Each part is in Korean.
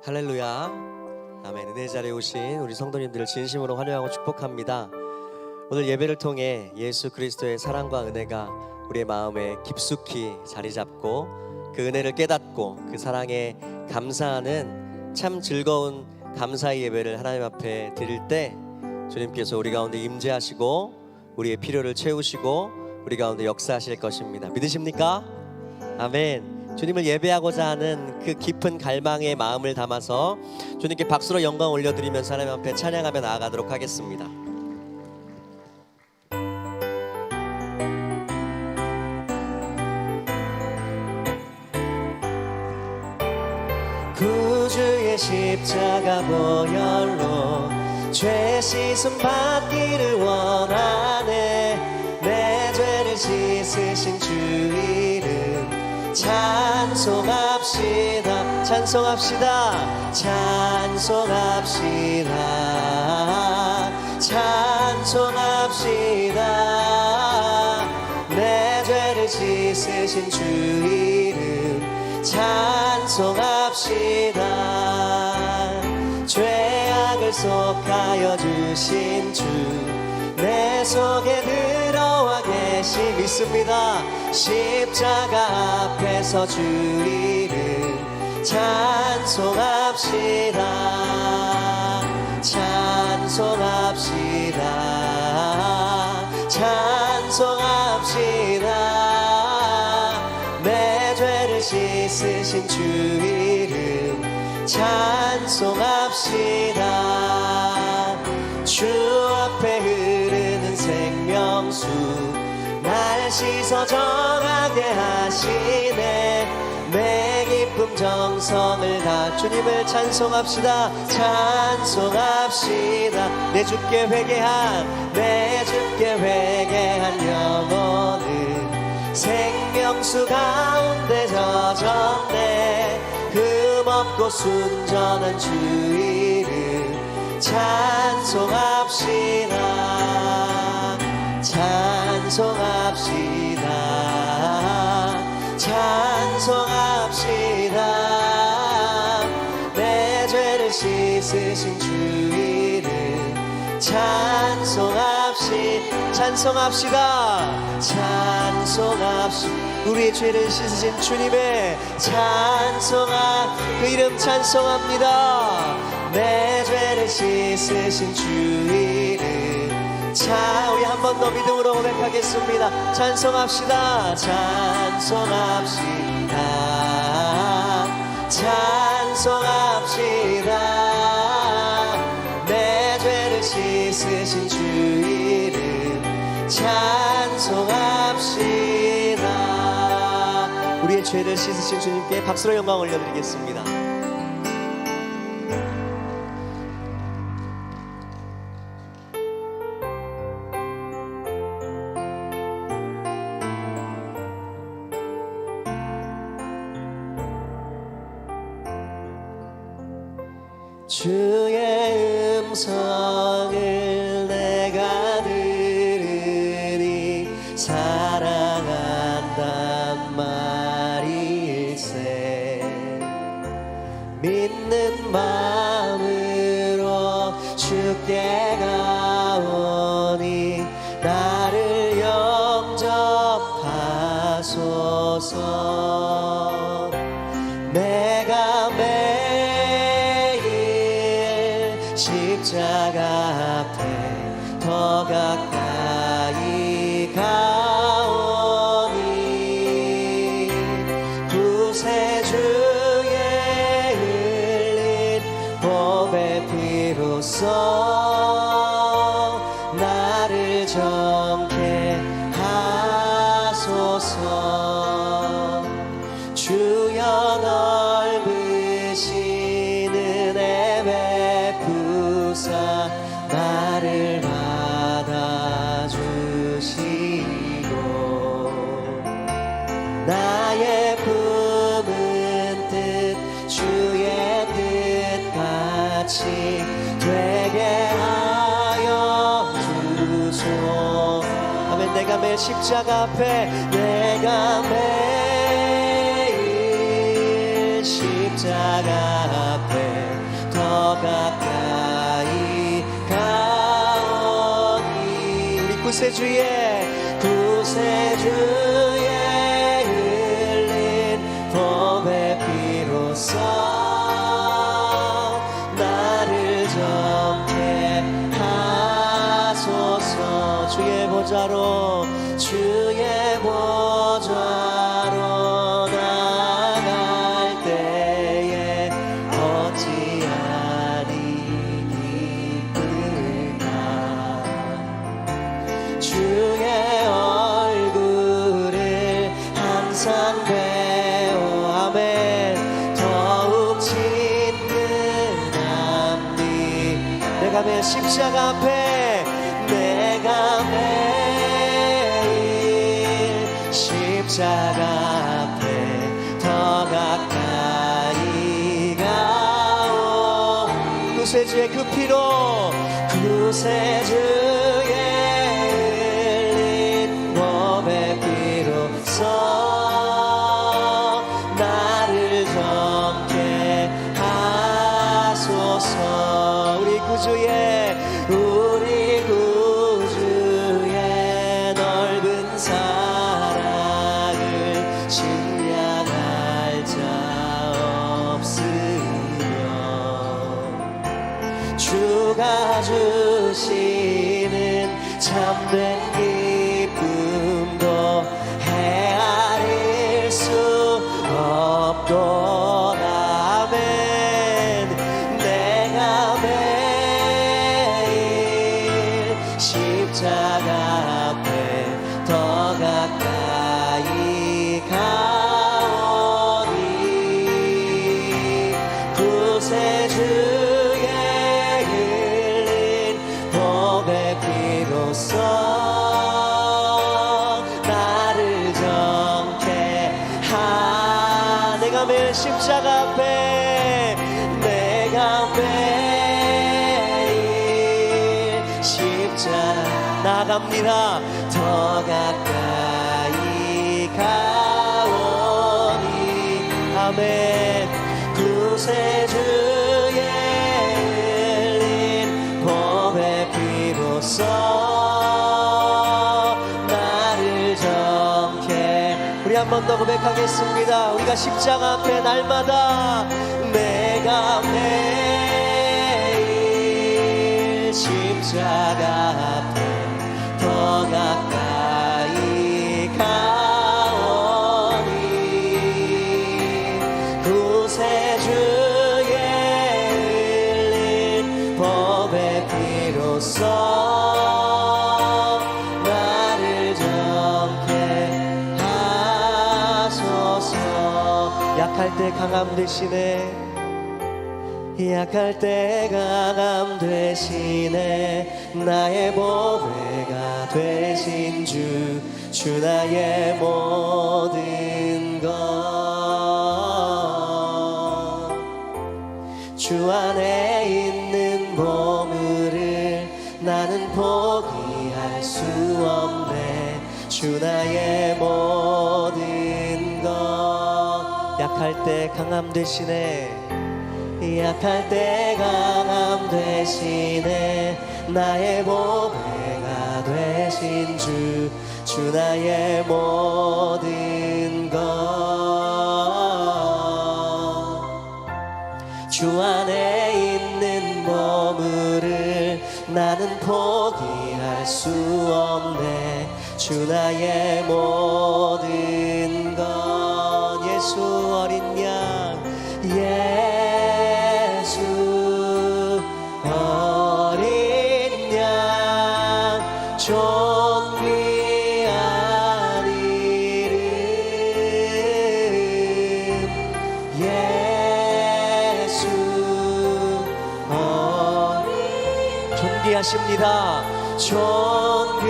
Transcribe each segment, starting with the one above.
할렐루야. 아멘. 은혜 자리에 오신 우리 성도님들을 진심으로 환영하고 축복합니다. 오늘 예배를 통해 예수 그리스도의 사랑과 은혜가 우리의 마음에 깊숙이 자리 잡고 그 은혜를 깨닫고 그 사랑에 감사하는 참 즐거운 감사의 예배를 하나님 앞에 드릴 때 주님께서 우리 가운데 임재하시고 우리의 필요를 채우시고 우리 가운데 역사하실 것입니다. 믿으십니까? 아멘. 주님을 예배하고자 하는 그 깊은 갈망의 마음을 담아서 주님께 박수로 영광 올려드리면서 하나님 앞에 찬양하며 나아가도록 하겠습니다. 구주의 십자가 보혈로 죄 씻음 받기를 원하네. 내 죄를 씻으신 주 이름 찬송합시다. 찬송합시다. 찬송합시다. 찬송합시다. 내 죄를 씻으신 주 이름 찬송합시다. 죄악을 속하여 주신 주 내 속에 들어와 계시 믿습니다. 십자가 앞에서 주 이름 찬송합시다. 찬송합시다. 찬송합시다. 내 죄를 씻으신 주 이름 찬송합시다. 주 앞에 흐르는 생명수 날 씻어 정하게 하시네. 내 기쁨 정성을 다 주님을 찬송합시다. 찬송합시다. 내 주께 회개한 영혼은 생명수 가운데 젖었네. 흠없고 순전한 주 이름 찬송합시다. 찬송합시다. 찬송합시다. 내 죄를 씻으신 주 이름 찬송합시다. 찬송합시다. 우리의 죄를 씻으신 주님의 그 이름 찬송합니다. 내 죄를 씻으신 주 이름 우리 한 번 더 믿음으로 고백하겠습니다. 찬송합시다. 찬송합시다. 찬송합시다. 내 죄를 씻으신 주 이름 찬송합시다. 우리의 죄를 씻으신 주님께 박수로 영광 올려드리겠습니다. 주의 음성을 내가 들으니 사랑한단 말일세. 믿는 마음으로 주께 가오니 나를 영접하소서. 내가 십자가 앞에 더 가까이 가오니 구세주의 흘린 보배 피로써 나를 정케 하소서. 주여 넓으신 은혜 베푸사 나를 받아주시고 나의 품은 뜻 주의 뜻같이 되게 하여 주소. 아멘. 내가 매일 십자가 앞에 십자가 앞에 가까이 가오니. 우리 구세주의 흘린 법의 피로써 나를 정케 하소서. 주의 보좌로 나갈 때에 어찌하리 기쁠까. 주의 얼굴을 항상 배워 아멘. 더욱 친근함이 내가 매일 십자가 앞에 내가 매일 십자가 앞에 더 가까이 가오. 구세주의 그 피로 구세주의 흘린 법의 피로써 나를 정케 하소서. 우리 구주의 넓은 사랑을 측량할 자 없으며 주가 주시는 참된 기쁨도 헤아릴 수 없도다. 아멘. 내가 매일 십자가 앞에 더 가까이 가오니. 구세주의 흘린 법의 피로써 나를 정케 내가 매일 십자가 앞에 내가 매일 십자가 나갑니다. 더 가까이 가오니. 아멘. 구세주의 흘린 법의 피로써 나를 정케. 우리 한 번 더 고백하겠습니다. 우리가 십자가 앞에 날마다 내가 매일 십자가 앞에 더 가까이 가오니. 구세주의 흘린 법의 피로써 나를 정케 하소서. 약할 때 강함 되시네. 약할 때 강함 되시네. 나의 보배가 되신 주 나의 모든 것. 주 안에 있는 보물을 나는 포기할 수 없네. 주 나의 모든 것. 약할 때 강함 되시네. 약할 때 강함 되시네. 나의 보배가 되신 주 나의 모든 것. 주 안에 있는 보물을 나는 포기할 수 없네. 주 나의 모든 것. 예수 어린 양, 예수 어린 양, 존귀한 이름, 예수 어린. 존귀하십니다. 존귀한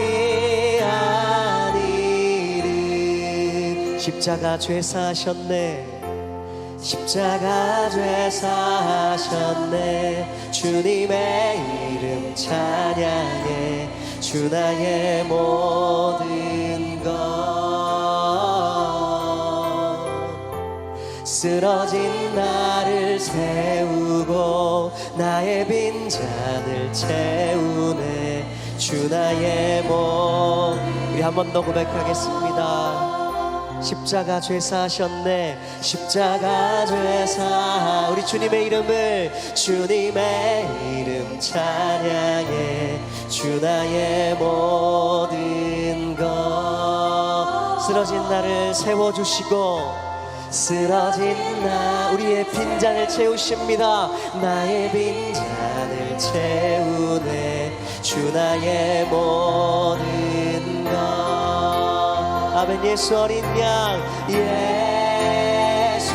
이름. 십자가 죄사하셨네. 십자가 죄사하셨네. 주님의 이름 찬양해. 주 나의 모든 것. 쓰러진 나를 세우고 나의 빈잔을 채우네. 주 나의 몸. 우리 한 번 더 고백하겠습니다. 십자가 죄사하셨네. 십자가 죄사. 우리 주님의 이름을, 주님의 이름 찬양해. 주 나의 모든 것. 쓰러진 나를 세워주시고 쓰러진 나, 우리의 빈잔을 채우십니다. 나의 빈잔을 채우네. 주 나의 모든 것. 아멘. 예수 어린 양, 예수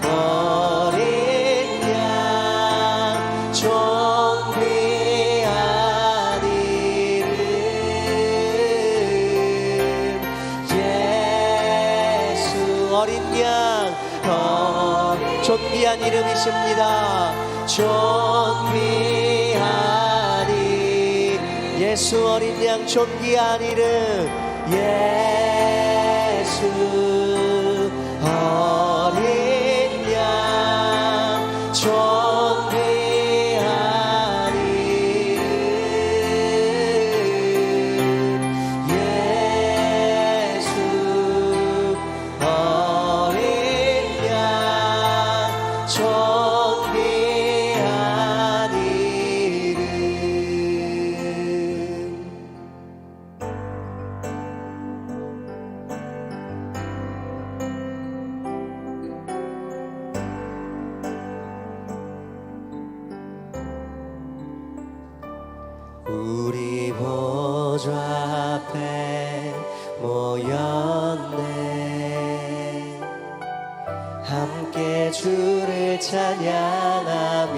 어린 양, 존귀한 이름, 예수 어린 양, 존귀한 이름이십니다. 존귀한 이름, 예수 어린 양, 존귀한 이름, 예수 어린 양, 존귀한 이름, 예수 어린 양, 존귀한 이름. 우리 보좌 앞에 모였네. 함께 주를 찬양하며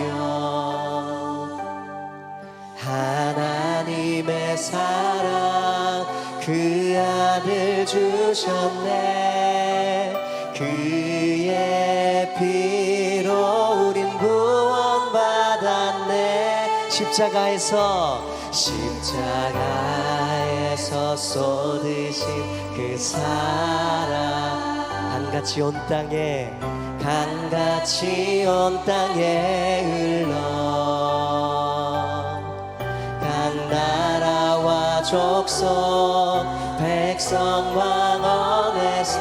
하나님의 사랑 그 아들 주셨네. 그의 피로 우린 구원받았네. 십자가에서 쏟으신 그 사랑 강같이 온 땅에, 강같이 온 땅에 흘러 각 나라와 족속 백성 왕원에서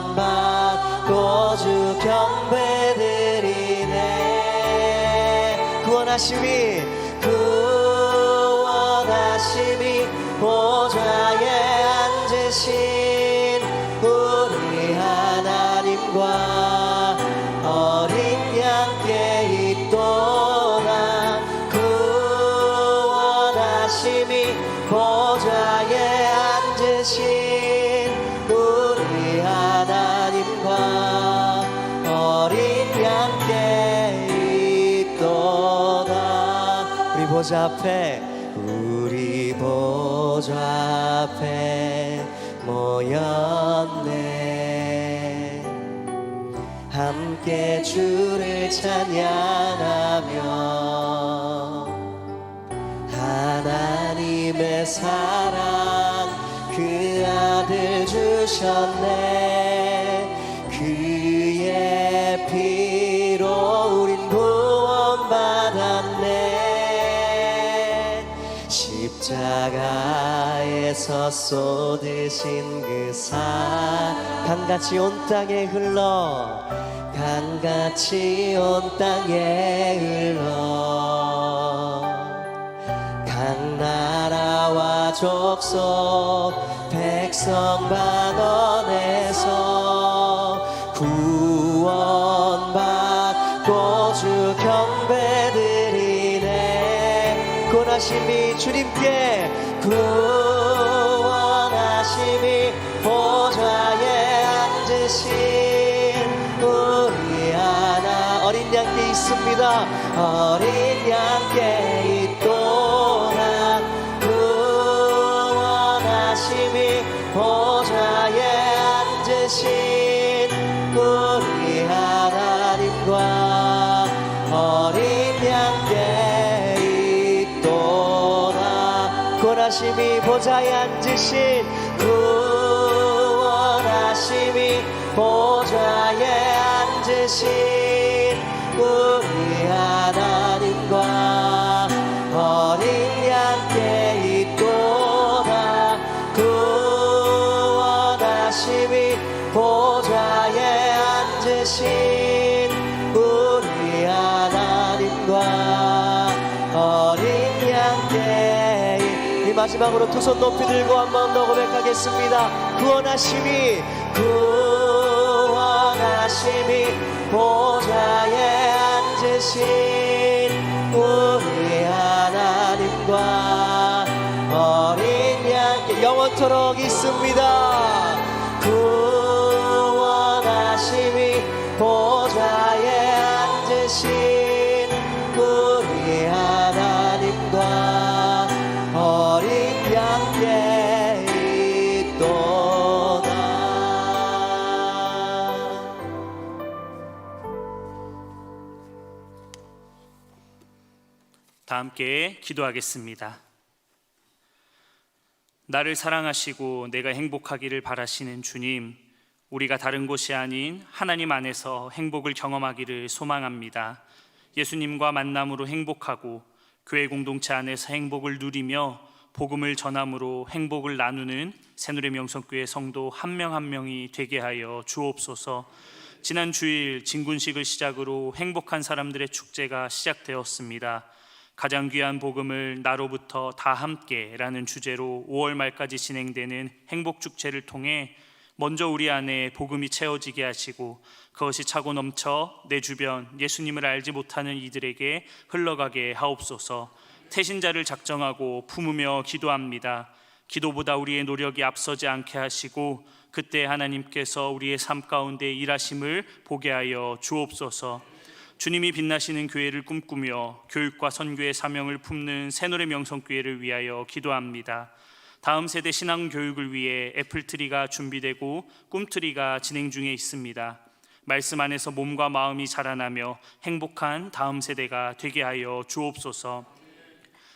구원받고 주 경배드리네. 구원하심이 보좌에 앉으신 우리 하나님과 어린 양께 있도다. 구원하심이 보좌에 앉으신 우리 하나님과 어린 양께 있도다. 우리 보좌 앞에, 우리 보좌 앞에 모였네. 함께 주를 찬양하며 하나님의 사랑 그 아들 주셨네. 그의 피로 우린 구원받았네. 십자가에서 쏟으신 그 사랑 강같이 온 땅에 흘러, 강같이 온 땅에 흘러 각 나라와 족속 백성 반원에서 구원받고 주 경배드리네. 구원하심이 주님께, 구원하심이 보좌에 앉으신 우리 하나 어린 양께 있습니다. 어린 양께 있도다. 구원하심이 보좌에 앉으신 우리 하나님과 어린 양께 있도다. 구원하심이 보좌에 앉으신 구원하심이 앉으신 우리 하나님과 어린 양께 있도다. 구원하심이 보좌에 앉으신 우리 하나님과 어린 양께. 이 마지막으로 두 손 높이 들고 한 번 더 고백하겠습니다. 구원하심이 보좌에 앉으신 우리 하나님과 어린 양께 영원토록 있습니다. 구원하심이 보좌에 앉으신 우리 하나님과 어린 양께 있도다. 다 함께 기도하겠습니다. 나를 사랑하시고 내가 행복하기를 바라시는 주님, 우리가 다른 곳이 아닌 하나님 안에서 행복을 경험하기를 소망합니다. 예수님과 만남으로 행복하고 교회 공동체 안에서 행복을 누리며 복음을 전함으로 행복을 나누는 새누리 명성교회 성도 한 명 한 명이 되게 하여 주옵소서. 지난 주일 진군식을 시작으로 행복한 사람들의 축제가 시작되었습니다. 가장 귀한 복음을 나로부터 다 함께라는 주제로 5월 말까지 진행되는 행복축제를 통해 먼저 우리 안에 복음이 채워지게 하시고 그것이 차고 넘쳐 내 주변 예수님을 알지 못하는 이들에게 흘러가게 하옵소서. 태신자를 작정하고 품으며 기도합니다. 기도보다 우리의 노력이 앞서지 않게 하시고 그때 하나님께서 우리의 삶 가운데 일하심을 보게 하여 주옵소서. 주님이 빛나시는 교회를 꿈꾸며 교육과 선교의 사명을 품는 새노래 명성교회를 위하여 기도합니다. 다음 세대 신앙 교육을 위해 애플트리가 준비되고 꿈트리가 진행 중에 있습니다. 말씀 안에서 몸과 마음이 자라나며 행복한 다음 세대가 되게 하여 주옵소서.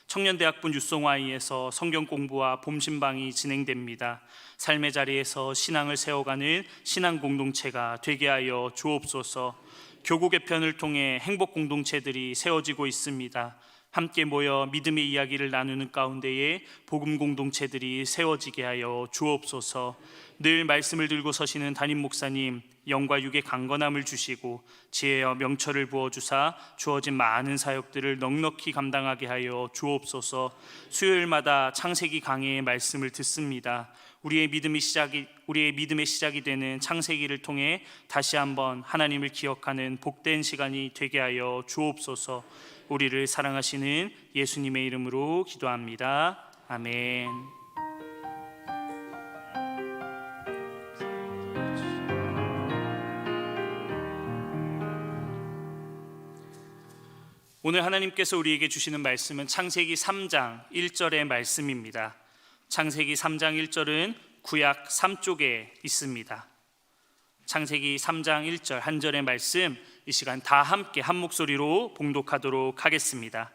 청년대학부 유송와이에서 성경 공부와 봄신방이 진행됩니다. 삶의 자리에서 신앙을 세워가는 신앙 공동체가 되게 하여 주옵소서. 교구 개편을 통해 행복 공동체들이 세워지고 있습니다. 함께 모여 믿음의 이야기를 나누는 가운데에 복음 공동체들이 세워지게 하여 주옵소서. 늘 말씀을 들고 서시는 담임 목사님 영과 육의 강건함을 주시고 지혜와 명철을 부어주사 주어진 많은 사역들을 넉넉히 감당하게 하여 주옵소서. 수요일마다 창세기 강해의 말씀을 듣습니다. 우리의 믿음의 시작이 되는 창세기를 통해 다시 한번 하나님을 기억하는 복된 시간이 되게 하여 주옵소서. 우리를 사랑하시는 예수님의 이름으로 기도합니다. 아멘. 오늘 하나님께서 우리에게 주시는 말씀은 창세기 3장 1절의 말씀입니다. 창세기 3장 1절은 구약 3쪽에 있습니다. 창세기 3장 1절 한 절의 말씀, 이 시간 다 함께 한 목소리로 봉독하도록 하겠습니다.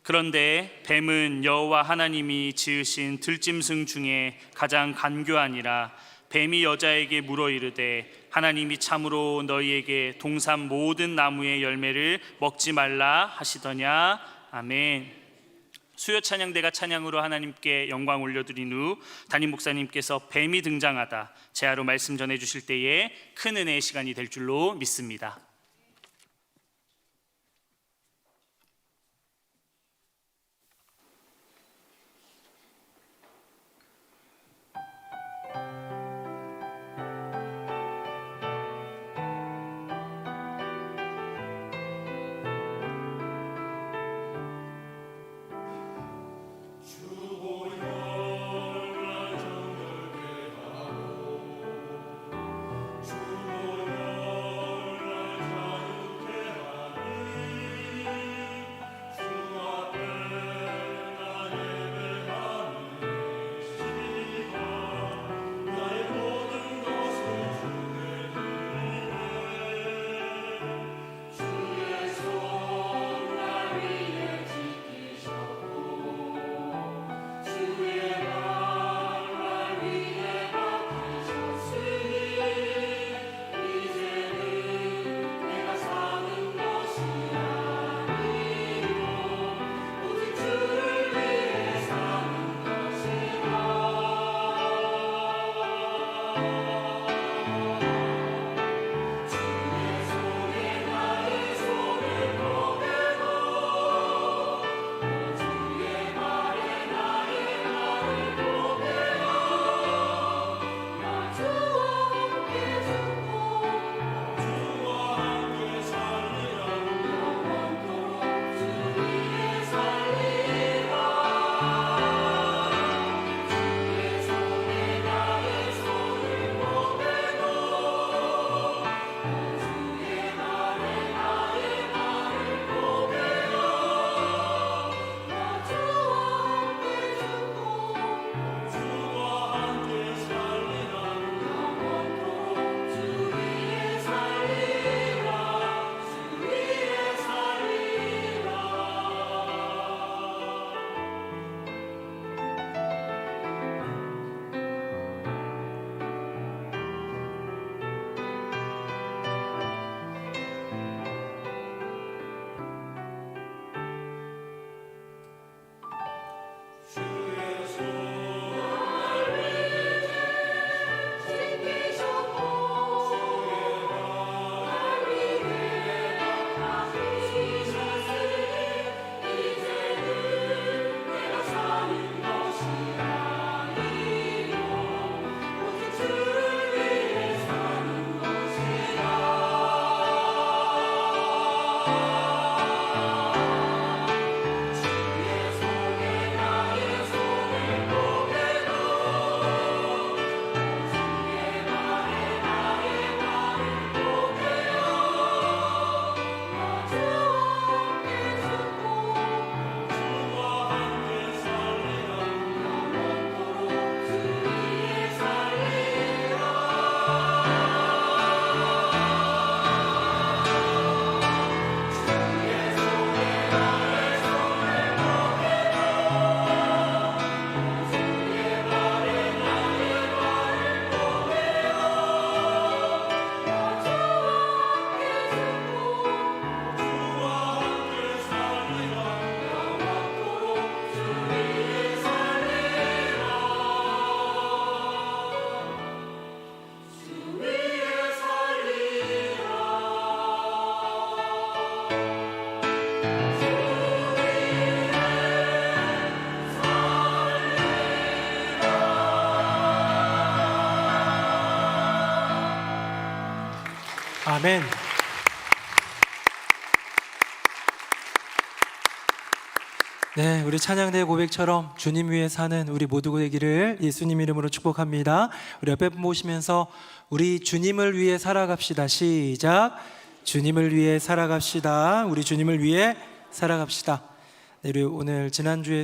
그런데 뱀은 여호와 하나님이 지으신 들짐승 중에 가장 간교하니라. 뱀이 여자에게 물어 이르되 하나님이 참으로 너희에게 동산 모든 나무의 열매를 먹지 말라 하시더냐. 아멘. 수요 찬양대가 찬양으로 하나님께 영광 올려드린 후 담임 목사님께서 뱀이 등장하다 제하로 말씀 전해주실 때에 큰 은혜의 시간이 될 줄로 믿습니다. 아멘. 네, 우리 찬양대 고백처럼 주님 위에 사는 우리 모두가 되기를 예수님 이름으로 축복합니다. 우리 옆에 분 보시면서 우리 주님을 위해 살아갑시다. 시작. 주님을 위해 살아갑시다. 우리 주님을 위해 살아갑시다. 네, 우리 오늘 지난주에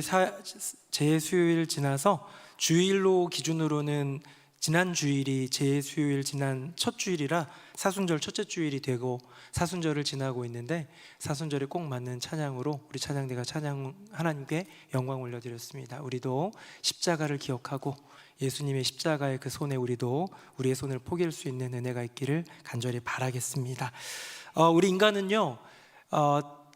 재수요일 지나서 주일로 기준으로는 지난 주일이 재수요일 지난 첫 주일이라 사순절 첫째 주일이 되고 사순절을 지나고 있는데 사순절에 꼭 맞는 찬양으로 우리 찬양대가 찬양 하나님께 영광 올려드렸습니다. 우리도 십자가를 기억하고 예수님의 십자가의 그 손에 우리도 우리의 손을 포기할 수 있는 은혜가 있기를 간절히 바라겠습니다. 우리 인간은요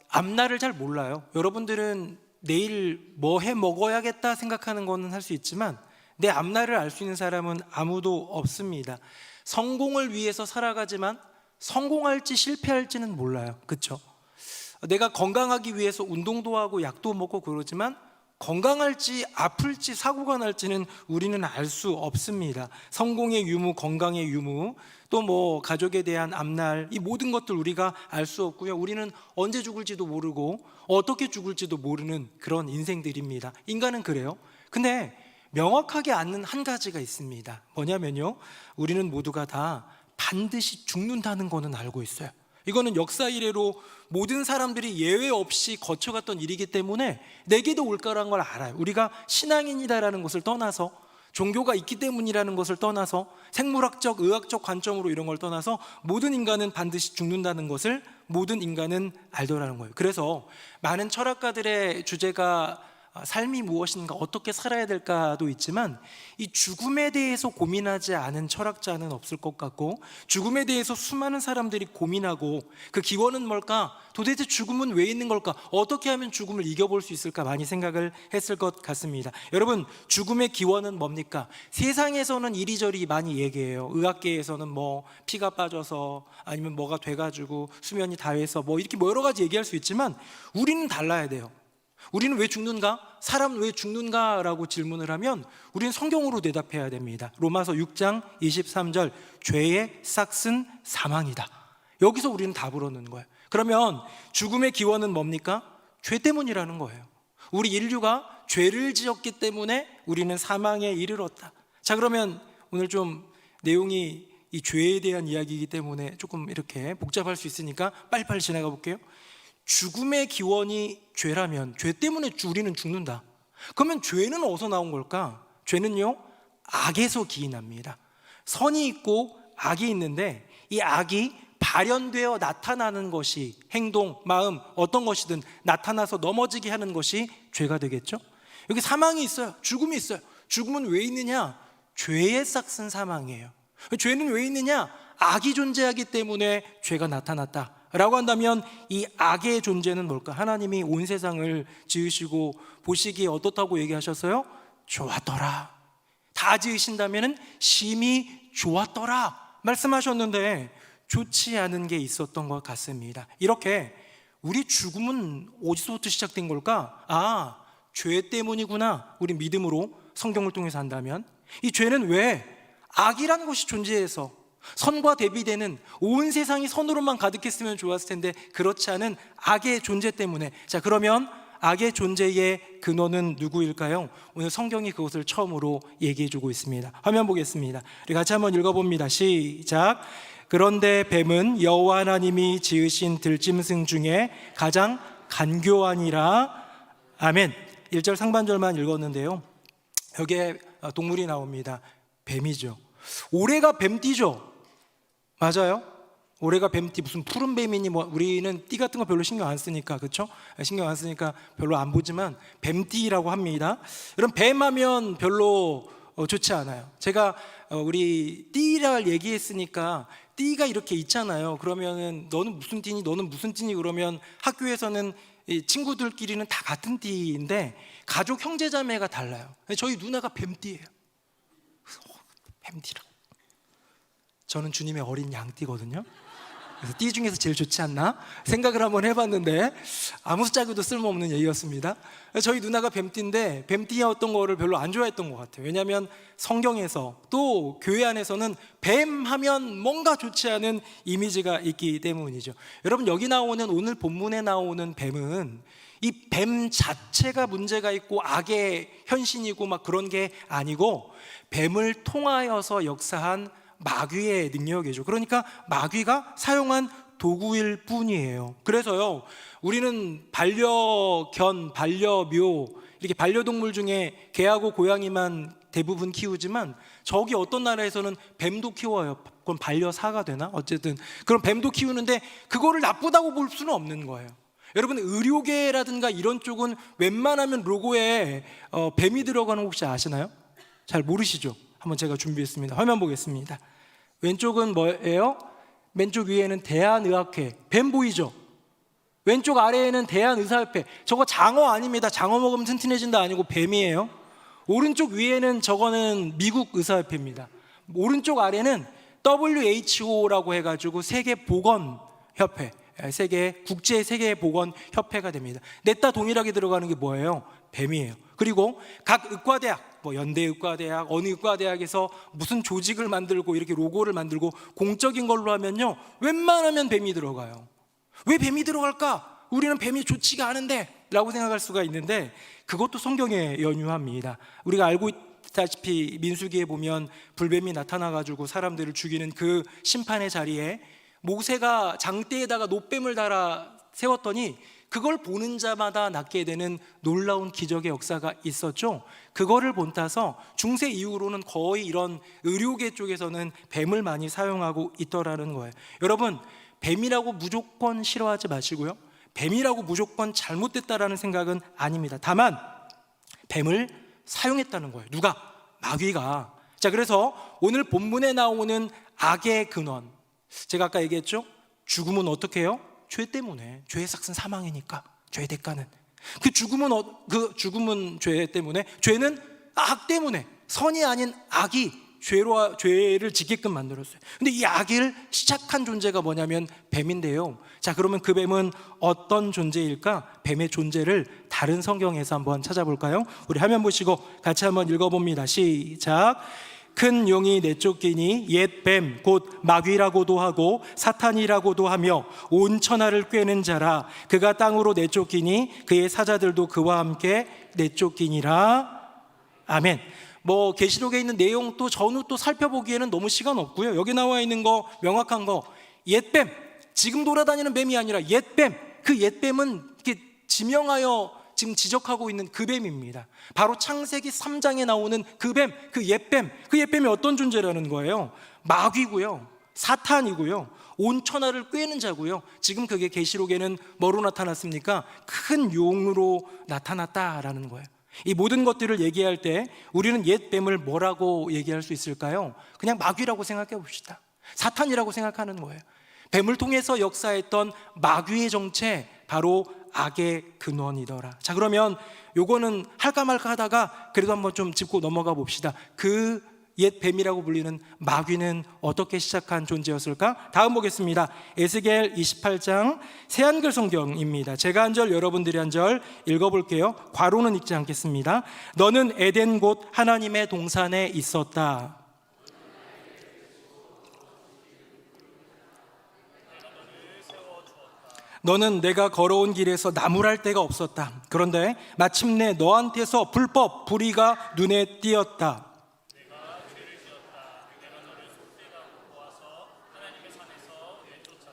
앞날을 잘 몰라요. 여러분들은 내일 뭐 해 먹어야겠다 생각하는 거는 할 수 있지만 내 앞날을 알 수 있는 사람은 아무도 없습니다. 성공을 위해서 살아가지만 성공할지 실패할지는 몰라요. 그렇죠? 내가 건강하기 위해서 운동도 하고 약도 먹고 그러지만 건강할지 아플지 사고가 날지는 우리는 알 수 없습니다. 성공의 유무, 건강의 유무, 또 뭐 가족에 대한 앞날, 이 모든 것들 우리가 알 수 없고요. 우리는 언제 죽을지도 모르고 어떻게 죽을지도 모르는 그런 인생들입니다. 인간은 그래요. 근데 명확하게 아는 한 가지가 있습니다. 뭐냐면요, 우리는 모두가 다 반드시 죽는다는 거는 알고 있어요. 이거는 역사 이래로 모든 사람들이 예외 없이 거쳐갔던 일이기 때문에 내게도 올 거라는 걸 알아요. 우리가 신앙인이다라는 것을 떠나서, 종교가 있기 때문이라는 것을 떠나서, 생물학적, 의학적 관점으로 이런 걸 떠나서 모든 인간은 반드시 죽는다는 것을 모든 인간은 알더라는 거예요. 그래서 많은 철학가들의 주제가 삶이 무엇인가, 어떻게 살아야 될까도 있지만 이 죽음에 대해서 고민하지 않은 철학자는 없을 것 같고, 죽음에 대해서 수많은 사람들이 고민하고 그 기원은 뭘까? 도대체 죽음은 왜 있는 걸까? 어떻게 하면 죽음을 이겨볼 수 있을까? 많이 생각을 했을 것 같습니다. 여러분, 죽음의 기원은 뭡니까? 세상에서는 이리저리 많이 얘기해요. 의학계에서는 뭐 피가 빠져서 아니면 뭐가 돼가지고 수면이 다해서 뭐 이렇게 뭐 여러 가지 얘기할 수 있지만 우리는 달라야 돼요. 우리는 왜 죽는가? 사람은 왜 죽는가? 라고 질문을 하면 우리는 성경으로 대답해야 됩니다. 로마서 6장 23절, 죄의 싹은 사망이다. 여기서 우리는 답을 얻는 거예요. 그러면 죽음의 기원은 뭡니까? 죄 때문이라는 거예요. 우리 인류가 죄를 지었기 때문에 우리는 사망에 이르렀다. 자, 그러면 오늘 좀 내용이 이 죄에 대한 이야기이기 때문에 조금 이렇게 복잡할 수 있으니까 빨리빨리 지나가 볼게요. 죽음의 기원이 죄라면, 죄 때문에 우리는 죽는다. 그러면 죄는 어디서 나온 걸까? 죄는요, 악에서 기인합니다. 선이 있고 악이 있는데 이 악이 발현되어 나타나는 것이, 행동, 마음, 어떤 것이든 나타나서 넘어지게 하는 것이 죄가 되겠죠. 여기 사망이 있어요. 죽음이 있어요. 죽음은 왜 있느냐? 죄의 싹은 사망이에요. 죄는 왜 있느냐? 악이 존재하기 때문에 죄가 나타났다 라고 한다면 이 악의 존재는 뭘까? 하나님이 온 세상을 지으시고 보시기에 어떻다고 얘기하셨어요? 좋았더라. 다 지으신다면 심히 좋았더라 말씀하셨는데 좋지 않은 게 있었던 것 같습니다. 이렇게 우리 죽음은 어디서부터 시작된 걸까? 아, 죄 때문이구나. 우리 믿음으로 성경을 통해서 한다면 이 죄는 왜 악이라는 것이 존재해서 선과 대비되는, 온 세상이 선으로만 가득했으면 좋았을 텐데 그렇지 않은 악의 존재 때문에. 자, 그러면 악의 존재의 근원은 누구일까요? 오늘 성경이 그것을 처음으로 얘기해주고 있습니다. 화면 보겠습니다. 우리 같이 한번 읽어봅니다. 시작. 그런데 뱀은 여호와 하나님이 지으신 들짐승 중에 가장 간교하니라. 아멘. 1절 상반절만 읽었는데요, 여기에 동물이 나옵니다. 뱀이죠. 올해가 뱀띠죠. 맞아요? 올해가 뱀띠, 무슨 푸른 뱀이니 뭐, 우리는 띠 같은 거 별로 신경 안 쓰니까, 그렇죠? 신경 안 쓰니까 별로 안 보지만 뱀띠라고 합니다. 여러분, 뱀하면 별로 좋지 않아요. 제가 우리 띠를 얘기했으니까 띠가 이렇게 있잖아요. 그러면은 너는 무슨 띠니, 너는 무슨 띠니, 그러면 학교에서는 친구들끼리는 다 같은 띠인데 가족 형제자매가 달라요. 저희 누나가 뱀띠예요. 뱀띠라고. 저는 주님의 어린 양띠거든요. 그래서 띠 중에서 제일 좋지 않나 생각을 한번 해봤는데 아무짝에도 쓸모없는 얘기였습니다. 저희 누나가 뱀띠인데 뱀띠였던 거를 별로 안 좋아했던 것 같아요. 왜냐하면 성경에서 또 교회 안에서는 뱀 하면 뭔가 좋지 않은 이미지가 있기 때문이죠. 여러분, 여기 나오는 오늘 본문에 나오는 뱀은 이 뱀 자체가 문제가 있고 악의 현신이고 막 그런 게 아니고 뱀을 통하여서 역사한 마귀의 능력이죠. 그러니까 마귀가 사용한 도구일 뿐이에요. 그래서요, 우리는 반려견, 반려묘, 이렇게 반려동물 중에 개하고 고양이만 대부분 키우지만 저기 어떤 나라에서는 뱀도 키워요. 그건 반려사가 되나? 어쨌든 그럼 뱀도 키우는데 그거를 나쁘다고 볼 수는 없는 거예요. 여러분, 의료계라든가 이런 쪽은 웬만하면 로고에 뱀이 들어가는 거 혹시 아시나요? 잘 모르시죠? 한번 제가 준비했습니다. 화면 보겠습니다. 왼쪽은 뭐예요? 왼쪽 위에는 대한의학회, 뱀 보이죠? 왼쪽 아래에는 대한의사협회. 저거 장어 아닙니다. 장어 먹으면 튼튼해진다 아니고 뱀이에요. 오른쪽 위에는 저거는 미국 의사협회입니다. 오른쪽 아래는 WHO라고 해가지고 세계보건협회, 세계 국제 세계보건협회가 됩니다. 넷 다 동일하게 들어가는 게 뭐예요? 뱀이에요. 그리고 각 의과대학, 뭐 연대의과대학, 어느 의과대학에서 무슨 조직을 만들고 이렇게 로고를 만들고 공적인 걸로 하면요, 웬만하면 뱀이 들어가요. 왜 뱀이 들어갈까? 우리는 뱀이 좋지가 않은데 라고 생각할 수가 있는데 그것도 성경에 연유합니다. 우리가 알고 있다시피 민수기에 보면 불뱀이 나타나가지고 사람들을 죽이는 그 심판의 자리에 모세가 장대에다가 놋뱀을 달아 세웠더니 그걸 보는 자마다 낫게 되는 놀라운 기적의 역사가 있었죠. 그거를 본따서 중세 이후로는 거의 이런 의료계 쪽에서는 뱀을 많이 사용하고 있더라는 거예요. 여러분, 뱀이라고 무조건 싫어하지 마시고요, 뱀이라고 무조건 잘못됐다라는 생각은 아닙니다. 다만 뱀을 사용했다는 거예요. 누가? 마귀가. 자, 그래서 오늘 본문에 나오는 악의 근원, 제가 아까 얘기했죠? 죽음은 어떻게 해요? 죄 때문에. 죄의 삭은 사망이니까. 죄의 대가는. 그 죽음은 죄 때문에. 죄는 악 때문에. 선이 아닌 악이 죄를 짓게끔 만들었어요. 근데 이 악을 시작한 존재가 뭐냐면 뱀인데요. 자, 그러면 그 뱀은 어떤 존재일까? 뱀의 존재를 다른 성경에서 한번 찾아볼까요? 우리 화면 보시고 같이 한번 읽어봅니다. 시작. 큰 용이 내쫓기니 옛 뱀 곧 마귀라고도 하고 사탄이라고도 하며 온 천하를 꿰는 자라. 그가 땅으로 내쫓기니 그의 사자들도 그와 함께 내쫓기니라. 아멘. 뭐 계시록에 있는 내용 또 전후 또 살펴보기에는 너무 시간 없고요. 여기 나와 있는 거 명확한 거, 옛뱀, 지금 돌아다니는 뱀이 아니라 옛뱀. 그 옛뱀은 이렇게 지명하여 지금 지적하고 있는 그 뱀입니다. 바로 창세기 3장에 나오는 그 뱀, 그 옛뱀. 그 옛뱀이 어떤 존재라는 거예요? 마귀고요, 사탄이고요, 온 천하를 꿰는 자고요. 지금 그게 계시록에는 뭐로 나타났습니까? 큰 용으로 나타났다라는 거예요. 이 모든 것들을 얘기할 때 우리는 옛 뱀을 뭐라고 얘기할 수 있을까요? 그냥 마귀라고 생각해 봅시다. 사탄이라고 생각하는 거예요. 뱀을 통해서 역사했던 마귀의 정체, 바로 악의 근원이더라. 자, 그러면 요거는 할까 말까 하다가 그래도 한번 좀 짚고 넘어가 봅시다. 그 옛 뱀이라고 불리는 마귀는 어떻게 시작한 존재였을까? 다음 보겠습니다. 에스겔 28장 새한글 성경입니다. 제가 한 절, 여러분들이 한 절 읽어볼게요. 괄호는 읽지 않겠습니다. 너는 에덴 곧 하나님의 동산에 있었다. 너는 내가 걸어온 길에서 나무랄 데가 없었다. 그런데 마침내 너한테서 불법 불의가 눈에 띄었다.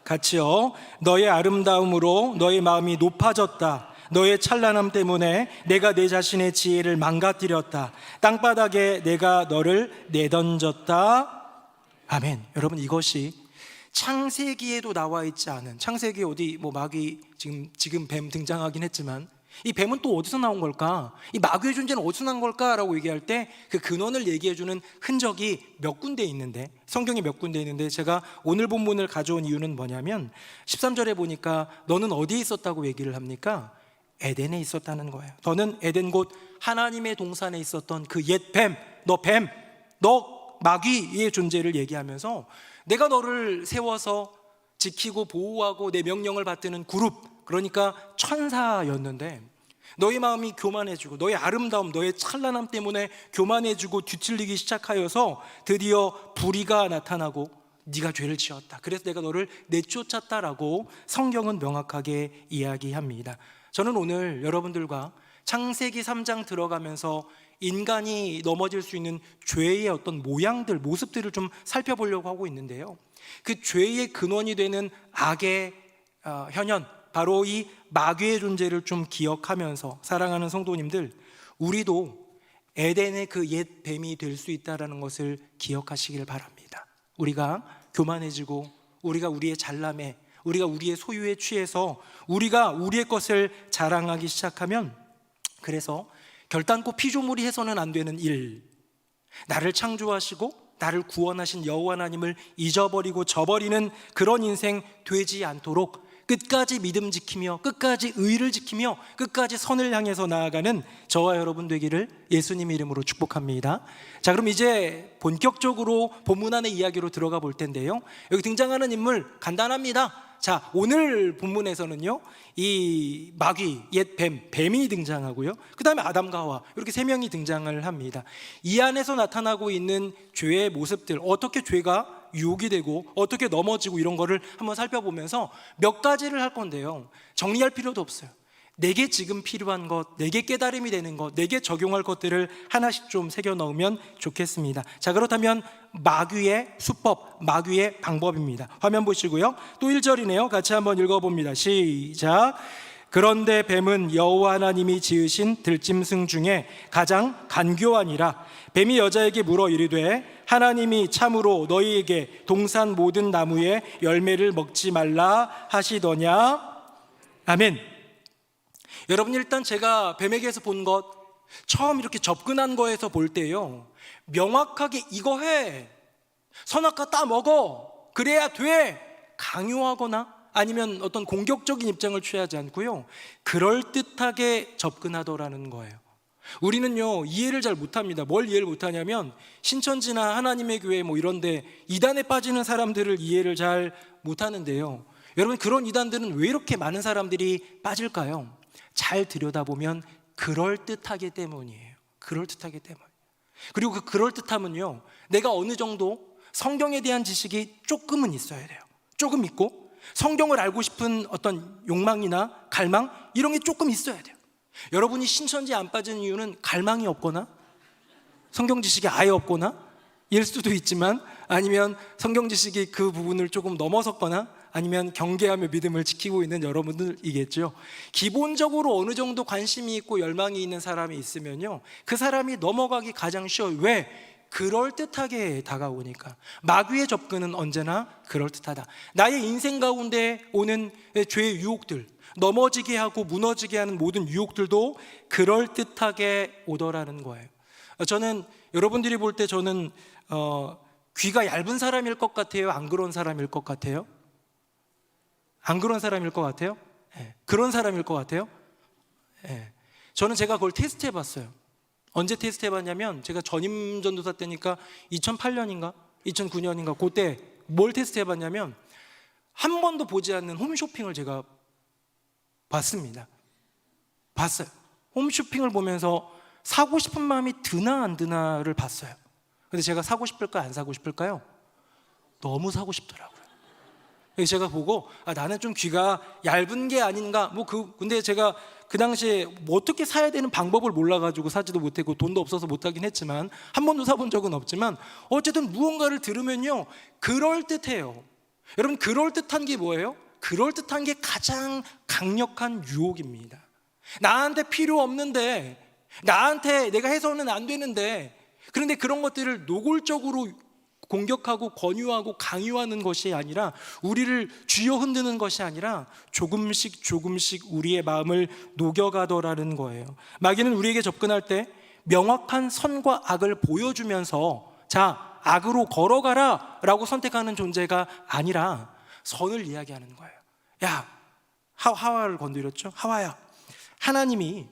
같이요. 너의 아름다움으로 너의 마음이 높아졌다. 너의 찬란함 때문에 내가 내 자신의 지혜를 망가뜨렸다. 땅바닥에 내가 너를 내던졌다. 아멘. 여러분, 이것이 창세기에도 나와 있지 않은, 창세기 어디 뭐 마귀 지금 뱀 등장하긴 했지만 이 뱀은 또 어디서 나온 걸까? 이 마귀의 존재는 어디서 난 걸까라고 얘기할 때 그 근원을 얘기해주는 흔적이 몇 군데 있는데, 성경에 몇 군데 있는데, 제가 오늘 본문을 가져온 이유는 뭐냐면 13절에 보니까 너는 어디에 있었다고 얘기를 합니까? 에덴에 있었다는 거예요. 너는 에덴 곧 하나님의 동산에 있었던 그 옛 뱀, 너 마귀의 존재를 얘기하면서 내가 너를 세워서 지키고 보호하고 내 명령을 받드는 그룹, 그러니까 천사였는데 너의 마음이 교만해지고 너의 아름다움, 너의 찬란함 때문에 교만해지고 뒤틀리기 시작하여서 드디어 불의가 나타나고 네가 죄를 지었다, 그래서 내가 너를 내쫓았다라고 성경은 명확하게 이야기합니다. 저는 오늘 여러분들과 창세기 3장 들어가면서 인간이 넘어질 수 있는 죄의 어떤 모양들, 모습들을 좀 살펴보려고 하고 있는데요, 그 죄의 근원이 되는 악의 현현, 바로 이 마귀의 존재를 좀 기억하면서 사랑하는 성도님들, 우리도 에덴의 그 옛 뱀이 될 수 있다는 것을 기억하시길 바랍니다. 우리가 교만해지고 우리가 우리의 잘남에, 우리가 우리의 소유에 취해서 우리가 우리의 것을 자랑하기 시작하면, 그래서 결단코 피조물이 해서는 안 되는 일, 나를 창조하시고 나를 구원하신 여호와 하나님을 잊어버리고 저버리는 그런 인생 되지 않도록 끝까지 믿음 지키며 끝까지 의를 지키며 끝까지 선을 향해서 나아가는 저와 여러분 되기를 예수님 이름으로 축복합니다. 자, 그럼 이제 본격적으로 본문 안의 이야기로 들어가 볼 텐데요, 여기 등장하는 인물 간단합니다. 자, 오늘 본문에서는요, 이 마귀, 옛 뱀이 등장하고요, 그 다음에 아담과 하와, 이렇게 세 명이 등장을 합니다. 이 안에서 나타나고 있는 죄의 모습들, 어떻게 죄가 유혹이 되고 어떻게 넘어지고 이런 거를 한번 살펴보면서 몇 가지를 할 건데요, 정리할 필요도 없어요. 내게 지금 필요한 것, 내게 깨달음이 되는 것, 내게 적용할 것들을 하나씩 좀 새겨 넣으면 좋겠습니다. 자, 그렇다면 마귀의 수법, 마귀의 방법입니다. 화면 보시고요, 또 1절이네요. 같이 한번 읽어봅니다. 시작. 그런데 뱀은 여호와 하나님이 지으신 들짐승 중에 가장 간교하니라. 뱀이 여자에게 물어 이르되 하나님이 참으로 너희에게 동산 모든 나무의 열매를 먹지 말라 하시더냐. 아멘. 여러분, 일단 제가 뱀에게서 본 것, 처음 이렇게 접근한 거에서 볼 때요, 명확하게 이거 해, 선악과 따 먹어, 그래야 돼, 강요하거나 아니면 어떤 공격적인 입장을 취하지 않고요, 그럴듯하게 접근하더라는 거예요. 우리는요, 이해를 잘 못합니다. 뭘 이해를 못하냐면 신천지나 하나님의 교회 뭐 이런데 이단에 빠지는 사람들을 이해를 잘 못하는데요, 여러분, 그런 이단들은 왜 이렇게 많은 사람들이 빠질까요? 잘 들여다보면 그럴듯하기 때문이에요. 그럴듯하기 때문. 그리고 그 그럴듯함은요, 내가 어느 정도 성경에 대한 지식이 조금은 있어야 돼요. 조금 있고 성경을 알고 싶은 어떤 욕망이나 갈망, 이런 게 조금 있어야 돼요. 여러분이 신천지에 안 빠진 이유는 갈망이 없거나 성경 지식이 아예 없거나 일 수도 있지만, 아니면 성경 지식이 그 부분을 조금 넘어섰거나 아니면 경계하며 믿음을 지키고 있는 여러분들이겠죠. 기본적으로 어느 정도 관심이 있고 열망이 있는 사람이 있으면요, 그 사람이 넘어가기 가장 쉬워요. 왜? 그럴듯하게 다가오니까. 마귀의 접근은 언제나 그럴듯하다. 나의 인생 가운데 오는 죄의 유혹들, 넘어지게 하고 무너지게 하는 모든 유혹들도 그럴듯하게 오더라는 거예요. 저는 여러분들이 볼 때 저는 귀가 얇은 사람일 것 같아요? 안 그런 사람일 것 같아요? 안 그런 사람일 것 같아요? 네. 그런 사람일 것 같아요? 네. 저는 제가 그걸 테스트 해봤어요. 언제 테스트 해봤냐면, 제가 전임 전도사 때니까 2008년인가 2009년인가 그때 뭘 테스트 해봤냐면, 한 번도 보지 않는 홈쇼핑을 제가 봤습니다. 봤어요. 홈쇼핑을 보면서 사고 싶은 마음이 드나 안 드나를 봤어요. 근데 제가 사고 싶을까요? 안 사고 싶을까요? 너무 사고 싶더라고요. 그래서 제가 보고, 나는 좀 귀가 얇은 게 아닌가. 근데 제가 그 당시에 뭐 어떻게 사야 되는 방법을 몰라가지고 사지도 못했고 돈도 없어서 못하긴 했지만, 한 번도 사본 적은 없지만, 어쨌든 무언가를 들으면요, 그럴듯해요. 여러분, 그럴듯한 게 뭐예요? 그럴듯한 게 가장 강력한 유혹입니다. 나한테 필요 없는데, 나한테 내가 해서는 안 되는데, 그런데 그런 것들을 노골적으로 공격하고 권유하고 강요하는 것이 아니라, 우리를 쥐어 흔드는 것이 아니라 조금씩 조금씩 우리의 마음을 녹여가더라는 거예요. 마귀는 우리에게 접근할 때 명확한 선과 악을 보여주면서, 자, 악으로 걸어가라 라고 선택하는 존재가 아니라 선을 이야기하는 거예요. 야, 하와를 건드렸죠? 하와야, 하나님이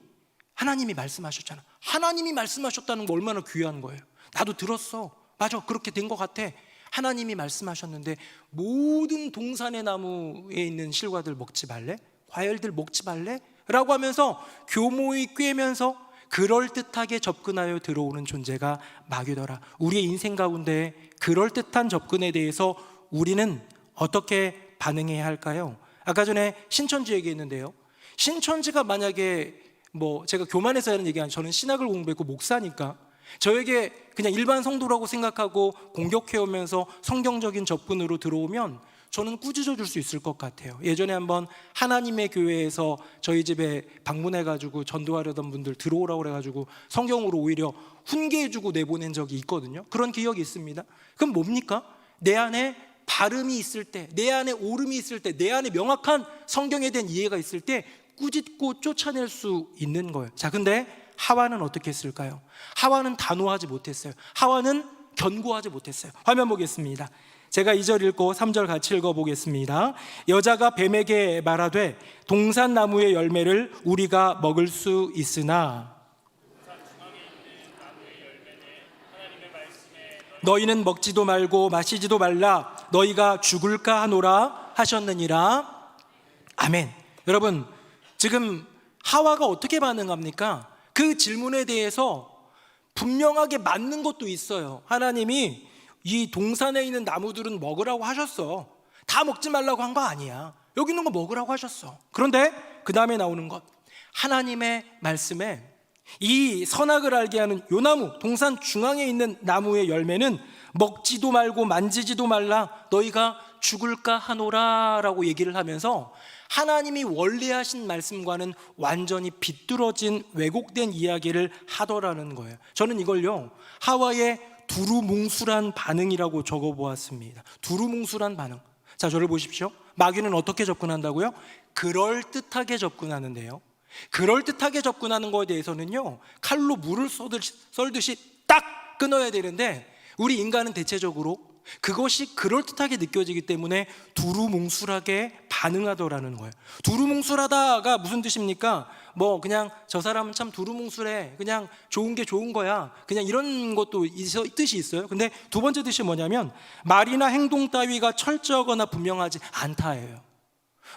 말씀하셨잖아. 하나님이 말씀하셨다는 거 얼마나 귀한 거예요. 나도 들었어. 맞아, 그렇게 된 것 같아. 하나님이 말씀하셨는데 모든 동산의 나무에 있는 실과들 먹지 말래? 과일들 먹지 말래? 라고 하면서 교모히 꿰면서 그럴듯하게 접근하여 들어오는 존재가 마귀더라. 우리의 인생 가운데 그럴듯한 접근에 대해서 우리는 어떻게 반응해야 할까요? 아까 전에 신천지 얘기했는데요, 신천지가 만약에 제가 교만해서 하는 얘기 아니에요. 저는 신학을 공부했고 목사니까 저에게 그냥 일반 성도라고 생각하고 공격해오면서 성경적인 접근으로 들어오면 저는 꾸짖어 줄 수 있을 것 같아요. 예전에 한번 하나님의 교회에서 저희 집에 방문해가지고 전도하려던 분들 들어오라고 그래가지고 성경으로 오히려 훈계해주고 내보낸 적이 있거든요. 그런 기억이 있습니다. 그럼 뭡니까? 내 안에 발음이 있을 때, 내 안에 오름이 있을 때, 내 안에 명확한 성경에 대한 이해가 있을 때 꾸짖고 쫓아낼 수 있는 거예요. 자, 근데 하와는 어떻게 했을까요? 하와는 단호하지 못했어요. 하와는 견고하지 못했어요. 화면 보겠습니다. 제가 2절 읽고 3절 같이 읽어보겠습니다. 여자가 뱀에게 말하되 동산나무의 열매를 우리가 먹을 수 있으나 너희는 먹지도 말고 마시지도 말라, 너희가 죽을까 하노라 하셨느니라. 아멘. 여러분, 지금 하와가 어떻게 반응합니까? 그 질문에 대해서 분명하게 맞는 것도 있어요. 하나님이 이 동산에 있는 나무들은 먹으라고 하셨어. 다 먹지 말라고 한 거 아니야. 여기 있는 거 먹으라고 하셨어. 그런데 그 다음에 나오는 것, 하나님의 말씀에 이 선악을 알게 하는 요 나무, 동산 중앙에 있는 나무의 열매는 먹지도 말고 만지지도 말라, 너희가 죽을까 하노라 라고 얘기를 하면서 하나님이 원래 하신 말씀과는 완전히 비뚤어진 왜곡된 이야기를 하더라는 거예요. 저는 이걸요, 하와의 두루뭉술한 반응이라고 적어보았습니다. 두루뭉술한 반응. 자, 저를 보십시오. 마귀는 어떻게 접근한다고요? 그럴듯하게 접근하는데요, 그럴듯하게 접근하는 거에 대해서는요, 칼로 물을 썰듯이 딱 끊어야 되는데 우리 인간은 대체적으로 그것이 그럴듯하게 느껴지기 때문에 두루뭉술하게 반응하더라는 거예요. 두루뭉술하다가 무슨 뜻입니까? 그냥 저 사람은 참 두루뭉술해, 그냥 좋은 게 좋은 거야, 그냥 이런 것도 뜻이 있어요. 근데 두 번째 뜻이 뭐냐면 말이나 행동 따위가 철저하거나 분명하지 않다예요.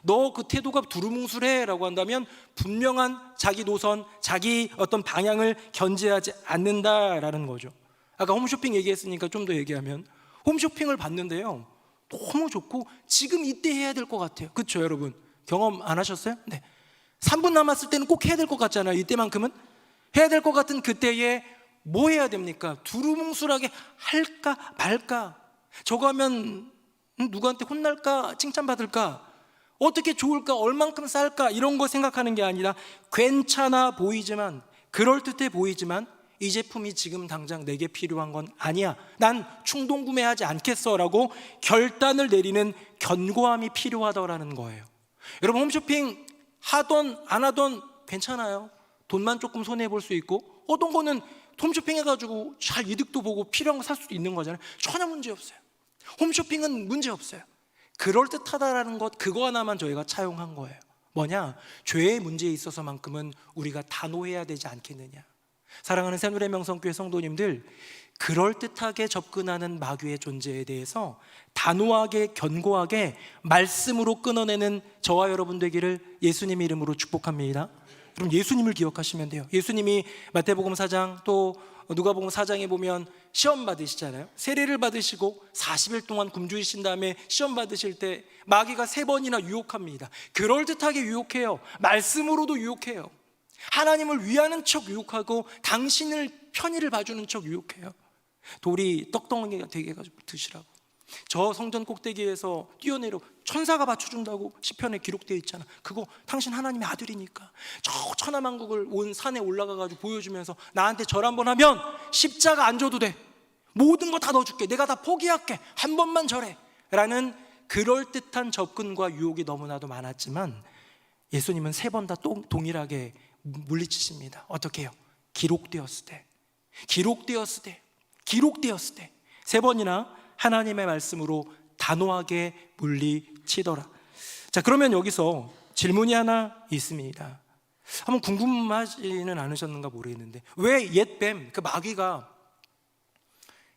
너 그 태도가 두루뭉술해 라고 한다면 분명한 자기 노선, 자기 어떤 방향을 견지하지 않는다라는 거죠. 아까 홈쇼핑 얘기했으니까 좀 더 얘기하면, 홈쇼핑을 봤는데요, 너무 좋고 지금 이때 해야 될 것 같아요. 그렇죠, 여러분? 경험 안 하셨어요? 네. 3분 남았을 때는 꼭 해야 될 것 같잖아요. 이때만큼은 해야 될 것 같은 그때에 뭐 해야 됩니까? 두루뭉술하게 할까 말까, 저거 하면 누구한테 혼날까, 칭찬받을까, 어떻게 좋을까, 얼만큼 쌀까, 이런 거 생각하는 게 아니라 괜찮아 보이지만, 그럴듯해 보이지만 이 제품이 지금 당장 내게 필요한 건 아니야, 난 충동 구매하지 않겠어 라고 결단을 내리는 견고함이 필요하더라는 거예요. 여러분, 홈쇼핑 하던 안 하던 괜찮아요. 돈만 조금 손해볼 수 있고, 어떤 거는 홈쇼핑 해가지고 잘 이득도 보고 필요한 거 살 수도 있는 거잖아요. 전혀 문제 없어요. 홈쇼핑은 문제 없어요. 그럴듯하다라는 것, 그거 하나만 저희가 차용한 거예요. 뭐냐? 죄의 문제에 있어서만큼은 우리가 단호해야 되지 않겠느냐. 사랑하는 새누리 명성교회 성도님들, 그럴듯하게 접근하는 마귀의 존재에 대해서 단호하게 견고하게 말씀으로 끊어내는 저와 여러분 되기를 예수님 이름으로 축복합니다. 그럼 예수님을 기억하시면 돼요. 예수님이 마태복음 4장 또 누가복음 4장에 보면 시험 받으시잖아요. 세례를 받으시고 40일 동안 굶주리신 다음에 시험 받으실 때 마귀가 3번이나 유혹합니다. 그럴듯하게 유혹해요. 말씀으로도 유혹해요. 하나님을 위하는 척 유혹하고 당신을 편의를 봐주는 척 유혹해요. 돌이 떡덩이가 되게 해가지고 드시라고, 저 성전 꼭대기에서 뛰어내려 천사가 받쳐준다고 시편에 기록되어 있잖아. 그거 당신 하나님의 아들이니까 저 천하만국을 온 산에 올라가가지고 보여주면서 나한테 절 한번 하면 십자가 안 줘도 돼, 모든 거 다 넣어줄게, 내가 다 포기할게, 한 번만 절해 라는 그럴듯한 접근과 유혹이 너무나도 많았지만 예수님은 3번 다 동일하게 물리치십니다. 어떻게 해요? 기록되었을 때 3번이나 하나님의 말씀으로 단호하게 물리치더라. 자, 그러면 여기서 질문이 하나 있습니다. 한번 궁금하지는 않으셨는가 모르겠는데, 왜 옛뱀, 그 마귀가,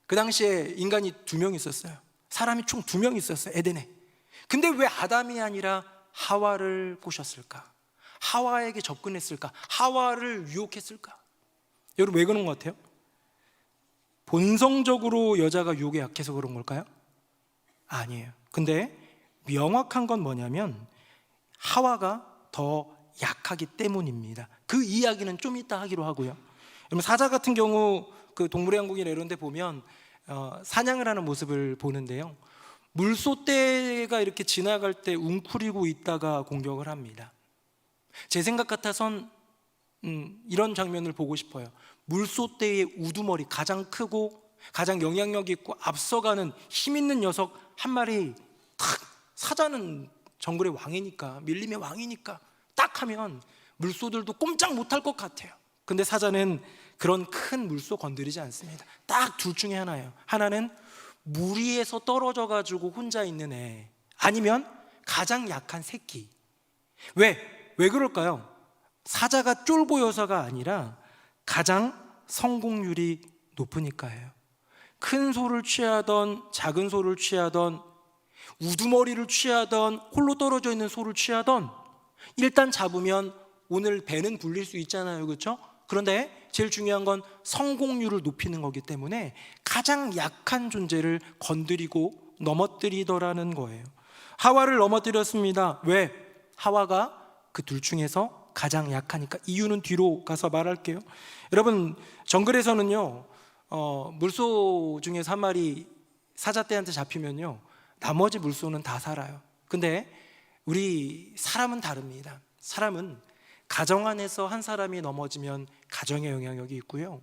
그 당시에 인간이 2명 있었어요. 사람이 총 2명 있었어요, 에덴에. 근데 왜 아담이 아니라 하와를 꼬셨을까? 하와에게 접근했을까? 하와를 유혹했을까? 여러분, 왜 그런 것 같아요? 본성적으로 여자가 유혹에 약해서 그런 걸까요? 아니에요. 근데 명확한 건 뭐냐면 하와가 더 약하기 때문입니다. 그 이야기는 좀 이따 하기로 하고요. 여러분, 사자 같은 경우 그 동물의 왕국이나 이런 데 보면 사냥을 하는 모습을 보는데요, 물소떼가 이렇게 지나갈 때 웅크리고 있다가 공격을 합니다. 제 생각 같아선 이런 장면을 보고 싶어요. 물소떼의 우두머리, 가장 크고 가장 영향력 있고 앞서가는 힘 있는 녀석 한 마리 탁, 사자는 정글의 왕이니까, 밀림의 왕이니까 딱 하면 물소들도 꼼짝 못할 것 같아요. 근데 사자는 그런 큰 물소 건드리지 않습니다. 딱 둘 중에 하나예요. 하나는 물 위에서 떨어져 가지고 혼자 있는 애, 아니면 가장 약한 새끼. 왜 그럴까요? 사자가 쫄보여서가 아니라 가장 성공률이 높으니까예요. 큰 소를 취하던 작은 소를 취하던 우두머리를 취하던 홀로 떨어져 있는 소를 취하던 일단 잡으면 오늘 배는 불릴 수 있잖아요, 그렇죠? 그런데 제일 중요한 건 성공률을 높이는 거기 때문에 가장 약한 존재를 건드리고 넘어뜨리더라는 거예요. 하와를 넘어뜨렸습니다. 왜? 하와가 그 둘 중에서 가장 약하니까. 이유는 뒤로 가서 말할게요. 여러분, 정글에서는요, 물소 중에서 한 마리 사자떼한테 잡히면요, 나머지 물소는 다 살아요. 근데 우리 사람은 다릅니다. 사람은 가정 안에서 한 사람이 넘어지면 가정의 영향력이 있고요,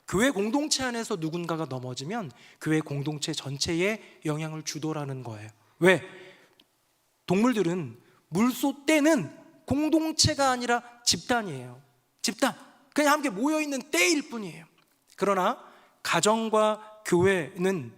교회 공동체 안에서 누군가가 넘어지면 교회 공동체 전체에 영향을 주더라는 거예요. 왜? 동물들은, 물소떼는 공동체가 아니라 집단이에요. 집단, 그냥 함께 모여있는 떼일 뿐이에요. 그러나 가정과 교회는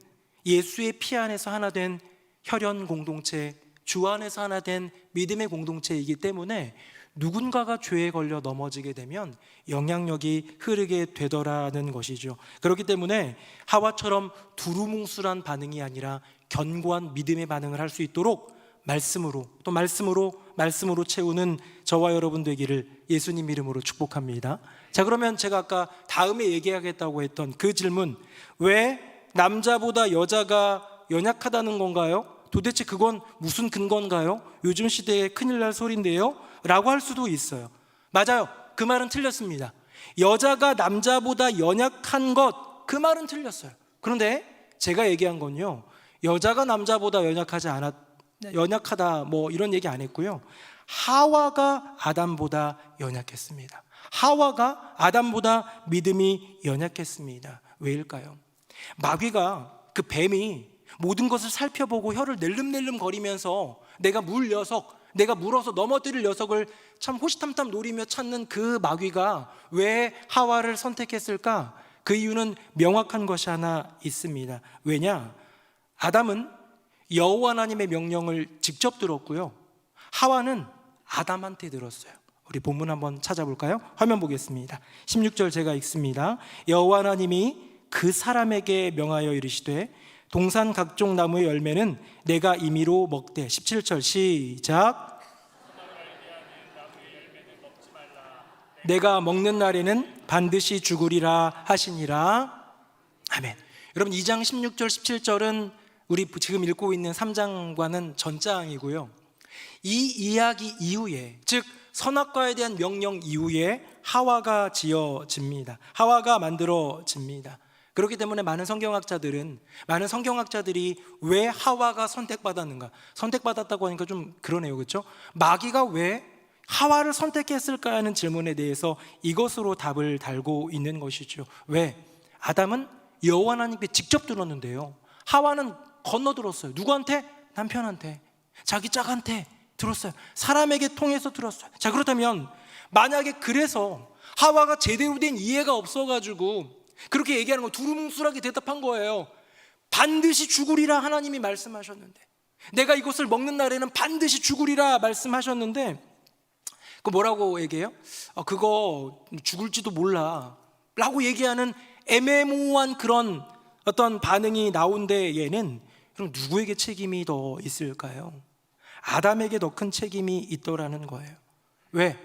예수의 피 안에서 하나 된 혈연 공동체, 주 안에서 하나 된 믿음의 공동체이기 때문에 누군가가 죄에 걸려 넘어지게 되면 영향력이 흐르게 되더라는 것이죠. 그렇기 때문에 하와처럼 두루뭉술한 반응이 아니라 견고한 믿음의 반응을 할 수 있도록 말씀으로, 또 말씀으로 채우는 저와 여러분 되기를 예수님 이름으로 축복합니다. 자, 그러면 제가 아까 다음에 얘기하겠다고 했던 그 질문, 왜 남자보다 여자가 연약하다는 건가요? 도대체 그건 무슨 근거인가요? 요즘 시대에 큰일 날 소리인데요? 라고 할 수도 있어요. 맞아요. 그 말은 틀렸습니다. 여자가 남자보다 연약한 것, 그 말은 틀렸어요. 그런데 제가 얘기한 건요, 여자가 남자보다 연약하다 뭐 이런 얘기 안 했고요, 하와가 아담보다 연약했습니다. 하와가 아담보다 믿음이 연약했습니다. 왜일까요? 마귀가, 그 뱀이 모든 것을 살펴보고 혀를 낼름낼름 거리면서 내가 물어서 넘어뜨릴 녀석을 참 호시탐탐 노리며 찾는 그 마귀가 왜 하와를 선택했을까? 그 이유는 명확한 것이 하나 있습니다. 왜냐? 아담은 여호와 하나님의 명령을 직접 들었고요, 하와는 아담한테 들었어요. 우리 본문 한번 찾아볼까요? 화면 보겠습니다. 16절 제가 읽습니다. 여호와 하나님이 그 사람에게 명하여 이르시되 동산 각종 나무의 열매는 내가 임의로 먹되. 17절 시작. 내가 먹는 날에는 반드시 죽으리라 하시니라. 아멘. 여러분, 2장 16절 17절은 우리 지금 읽고 있는 3장과는 전장이고요, 이 이야기 이후에, 즉 선악과에 대한 명령 이후에 하와가 지어집니다. 하와가 만들어집니다. 그렇기 때문에 많은 성경학자들이 왜 하와가 선택받았는가, 선택받았다고 하니까 좀 그러네요, 그렇죠? 마귀가 왜 하와를 선택했을까 하는 질문에 대해서 이것으로 답을 달고 있는 것이죠. 왜? 아담은 여호와 하나님께 직접 들었는데요, 하와는 건너들었어요. 누구한테? 남편한테, 자기 짝한테 들었어요. 사람에게 통해서 들었어요. 자, 그렇다면 만약에 그래서 하와가 제대로 된 이해가 없어가지고 그렇게 얘기하는 거, 두루뭉술하게 대답한 거예요. 반드시 죽으리라 하나님이 말씀하셨는데, 내가 이것을 먹는 날에는 반드시 죽으리라 말씀하셨는데, 그 뭐라고 얘기해요? 그거 죽을지도 몰라 라고 얘기하는 애매모호한 그런 어떤 반응이 나온 데에는 그럼 누구에게 책임이 더 있을까요? 아담에게 더 큰 책임이 있더라는 거예요. 왜?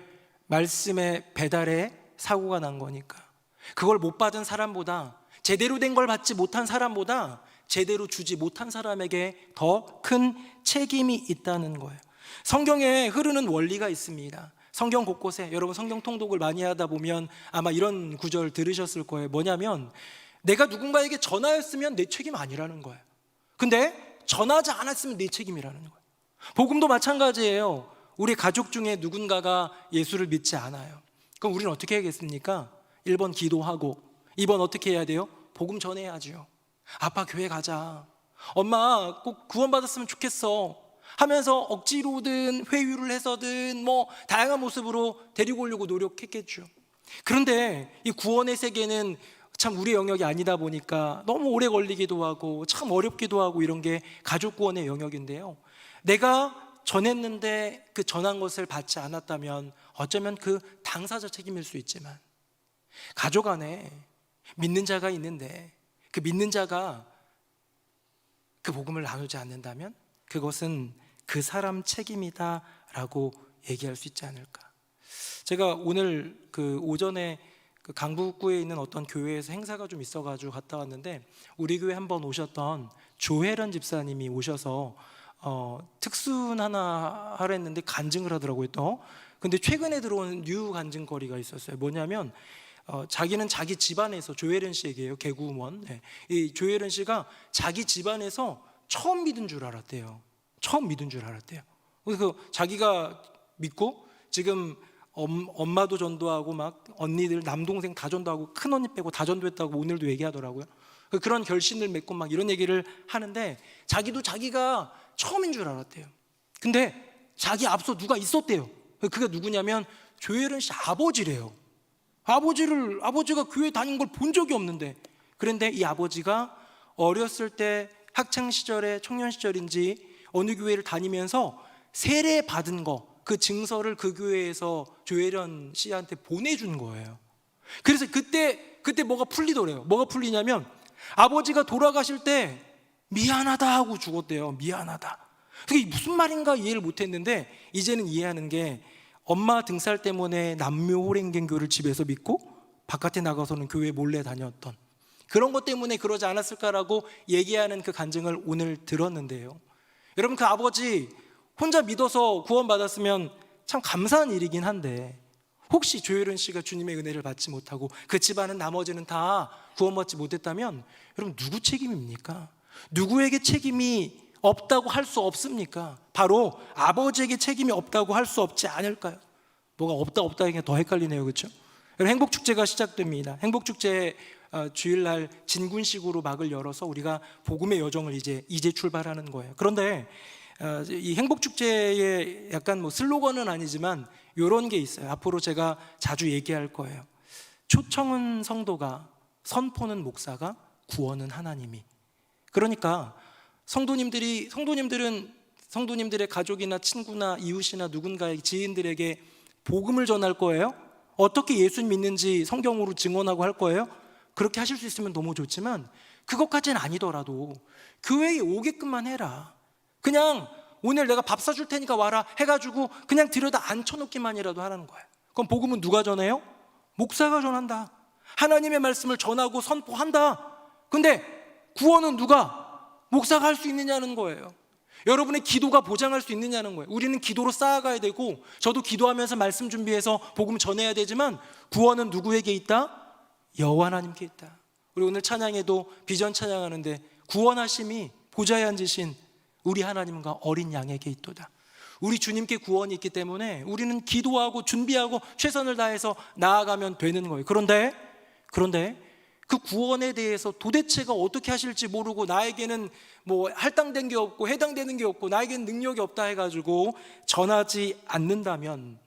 말씀의 배달에 사고가 난 거니까. 그걸 못 받은 사람보다, 제대로 된 걸 받지 못한 사람보다 제대로 주지 못한 사람에게 더 큰 책임이 있다는 거예요. 성경에 흐르는 원리가 있습니다. 성경 곳곳에, 여러분 성경 통독을 많이 하다 보면 아마 이런 구절 들으셨을 거예요. 뭐냐면 내가 누군가에게 전하였으면 내 책임 아니라는 거예요. 근데 전하지 않았으면 내 책임이라는 거예요. 복음도 마찬가지예요. 우리 가족 중에 누군가가 예수를 믿지 않아요. 그럼 우리는 어떻게 해야겠습니까? 1번 기도하고, 2번 어떻게 해야 돼요? 복음 전해야죠. 아빠 교회 가자, 엄마 꼭 구원받았으면 좋겠어 하면서 억지로든 회유를 해서든 뭐 다양한 모습으로 데리고 오려고 노력했겠죠. 그런데 이 구원의 세계는 참 우리 영역이 아니다 보니까 너무 오래 걸리기도 하고 참 어렵기도 하고, 이런 게 가족 구원의 영역인데요, 내가 전했는데 그 전한 것을 받지 않았다면 어쩌면 그 당사자 책임일 수 있지만, 가족 안에 믿는 자가 있는데 그 믿는 자가 그 복음을 나누지 않는다면 그것은 그 사람 책임이다라고 얘기할 수 있지 않을까. 제가 오늘 그 오전에 그 강북구에 있는 어떤 교회에서 행사가 좀 있어가지고 갔다 왔는데, 우리 교회 한번 오셨던 조혜란 집사님이 오셔서 특순 하나 하랬는데 간증을 하더라고요 또. 근데 최근에 들어온 뉴 간증거리가 있었어요. 뭐냐면 자기는 자기 집안에서, 조혜련 씨 얘기예요, 개구먼. 네. 이 조혜련 씨가 자기 집안에서 처음 믿은 줄 알았대요. 처음 믿은 줄 알았대요. 그래서 자기가 믿고 지금 엄마도 전도하고 막 언니들 남동생 다 전도하고 큰 언니 빼고 다 전도했다고 오늘도 얘기하더라고요. 그런 결심을 맺고 막 이런 얘기를 하는데, 자기도 자기가 처음인 줄 알았대요. 근데 자기 앞서 누가 있었대요. 그게 누구냐면 조혜련 씨 아버지래요. 아버지가 교회 다닌 걸 본 적이 없는데, 그런데 이 아버지가 어렸을 때 학창 시절에, 청년 시절인지 어느 교회를 다니면서 세례 받은 거, 그 증서를 그 교회에서 조혜련 씨한테 보내준 거예요. 그래서 그때 뭐가 풀리더래요. 뭐가 풀리냐면 아버지가 돌아가실 때 미안하다 하고 죽었대요. 미안하다. 그게 무슨 말인가 이해를 못했는데, 이제는 이해하는 게, 엄마 등살 때문에 남묘호랭경교를 집에서 믿고 바깥에 나가서는 교회 몰래 다녔던 그런 것 때문에 그러지 않았을까라고 얘기하는 그 간증을 오늘 들었는데요, 여러분 그 아버지 혼자 믿어서 구원받았으면 참 감사한 일이긴 한데, 혹시 조혜련 씨가 주님의 은혜를 받지 못하고 그 집안은 나머지는 다 구원받지 못했다면 여러분 누구 책임입니까? 누구에게 책임이 없다고 할 수 없습니까? 바로 아버지에게 책임이 없다고 할 수 없지 않을까요? 뭐가 없다 하기가 더 헷갈리네요, 그렇죠? 여러분 행복축제가 시작됩니다. 행복축제 주일날 진군식으로 막을 열어서 우리가 복음의 여정을 이제 출발하는 거예요. 그런데 이 행복축제의 약간 뭐 슬로건은 아니지만 이런 게 있어요. 앞으로 제가 자주 얘기할 거예요. 초청은 성도가, 선포는 목사가, 구원은 하나님이. 그러니까 성도님들은 성도님들의 가족이나 친구나 이웃이나 누군가의 지인들에게 복음을 전할 거예요. 어떻게 예수 믿는지 성경으로 증언하고 할 거예요. 그렇게 하실 수 있으면 너무 좋지만 그것까지는 아니더라도 교회에 오게끔만 해라. 그냥 오늘 내가 밥 사줄 테니까 와라 해가지고 그냥 들여다 앉혀놓기만이라도 하라는 거예요. 그럼 복음은 누가 전해요? 목사가 전한다. 하나님의 말씀을 전하고 선포한다. 근데 구원은 누가? 목사가 할 수 있느냐는 거예요. 여러분의 기도가 보장할 수 있느냐는 거예요. 우리는 기도로 쌓아가야 되고, 저도 기도하면서 말씀 준비해서 복음 전해야 되지만, 구원은 누구에게 있다? 여호와 하나님께 있다. 우리 오늘 찬양에도 비전 찬양하는데, 구원하심이 보좌에 앉으신 우리 하나님과 어린 양에게 있도다. 우리 주님께 구원이 있기 때문에 우리는 기도하고 준비하고 최선을 다해서 나아가면 되는 거예요. 그런데 그 구원에 대해서 도대체가 어떻게 하실지 모르고, 나에게는 뭐 할당된 게 없고 해당되는 게 없고 나에게는 능력이 없다 해가지고 전하지 않는다면,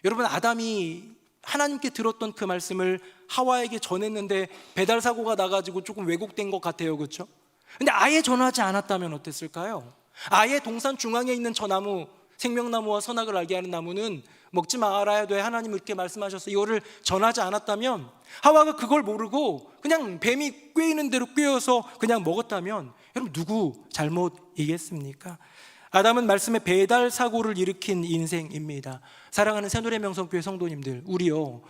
여러분 아담이 하나님께 들었던 그 말씀을 하와에게 전했는데 배달 사고가 나가지고 조금 왜곡된 것 같아요, 그렇죠? 근데 아예 전하지 않았다면 어땠을까요? 아예 동산 중앙에 있는 저 나무, 생명나무와 선악을 알게 하는 나무는 먹지 말아야 돼, 하나님 이렇게 말씀하셔서 이거를 전하지 않았다면, 하와가 그걸 모르고 그냥 뱀이 꿰이는 대로 꿰어서 그냥 먹었다면, 여러분 누구 잘못이겠습니까? 아담은 말씀에 배달 사고를 일으킨 인생입니다. 사랑하는 새누리 명성교회 성도님들, 우리요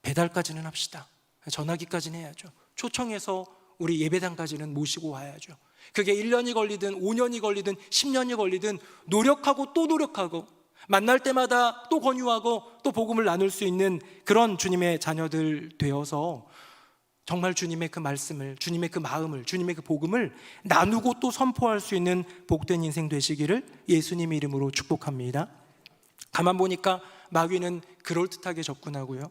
배달까지는 합시다. 전화기까지는 해야죠. 초청해서 우리 예배당까지는 모시고 와야죠. 그게 1년이 걸리든 5년이 걸리든 10년이 걸리든 노력하고 또 노력하고 만날 때마다 또 권유하고 또 복음을 나눌 수 있는 그런 주님의 자녀들 되어서 정말 주님의 그 말씀을, 주님의 그 마음을, 주님의 그 복음을 나누고 또 선포할 수 있는 복된 인생 되시기를 예수님의 이름으로 축복합니다. 가만 보니까 마귀는 그럴듯하게 접근하고요,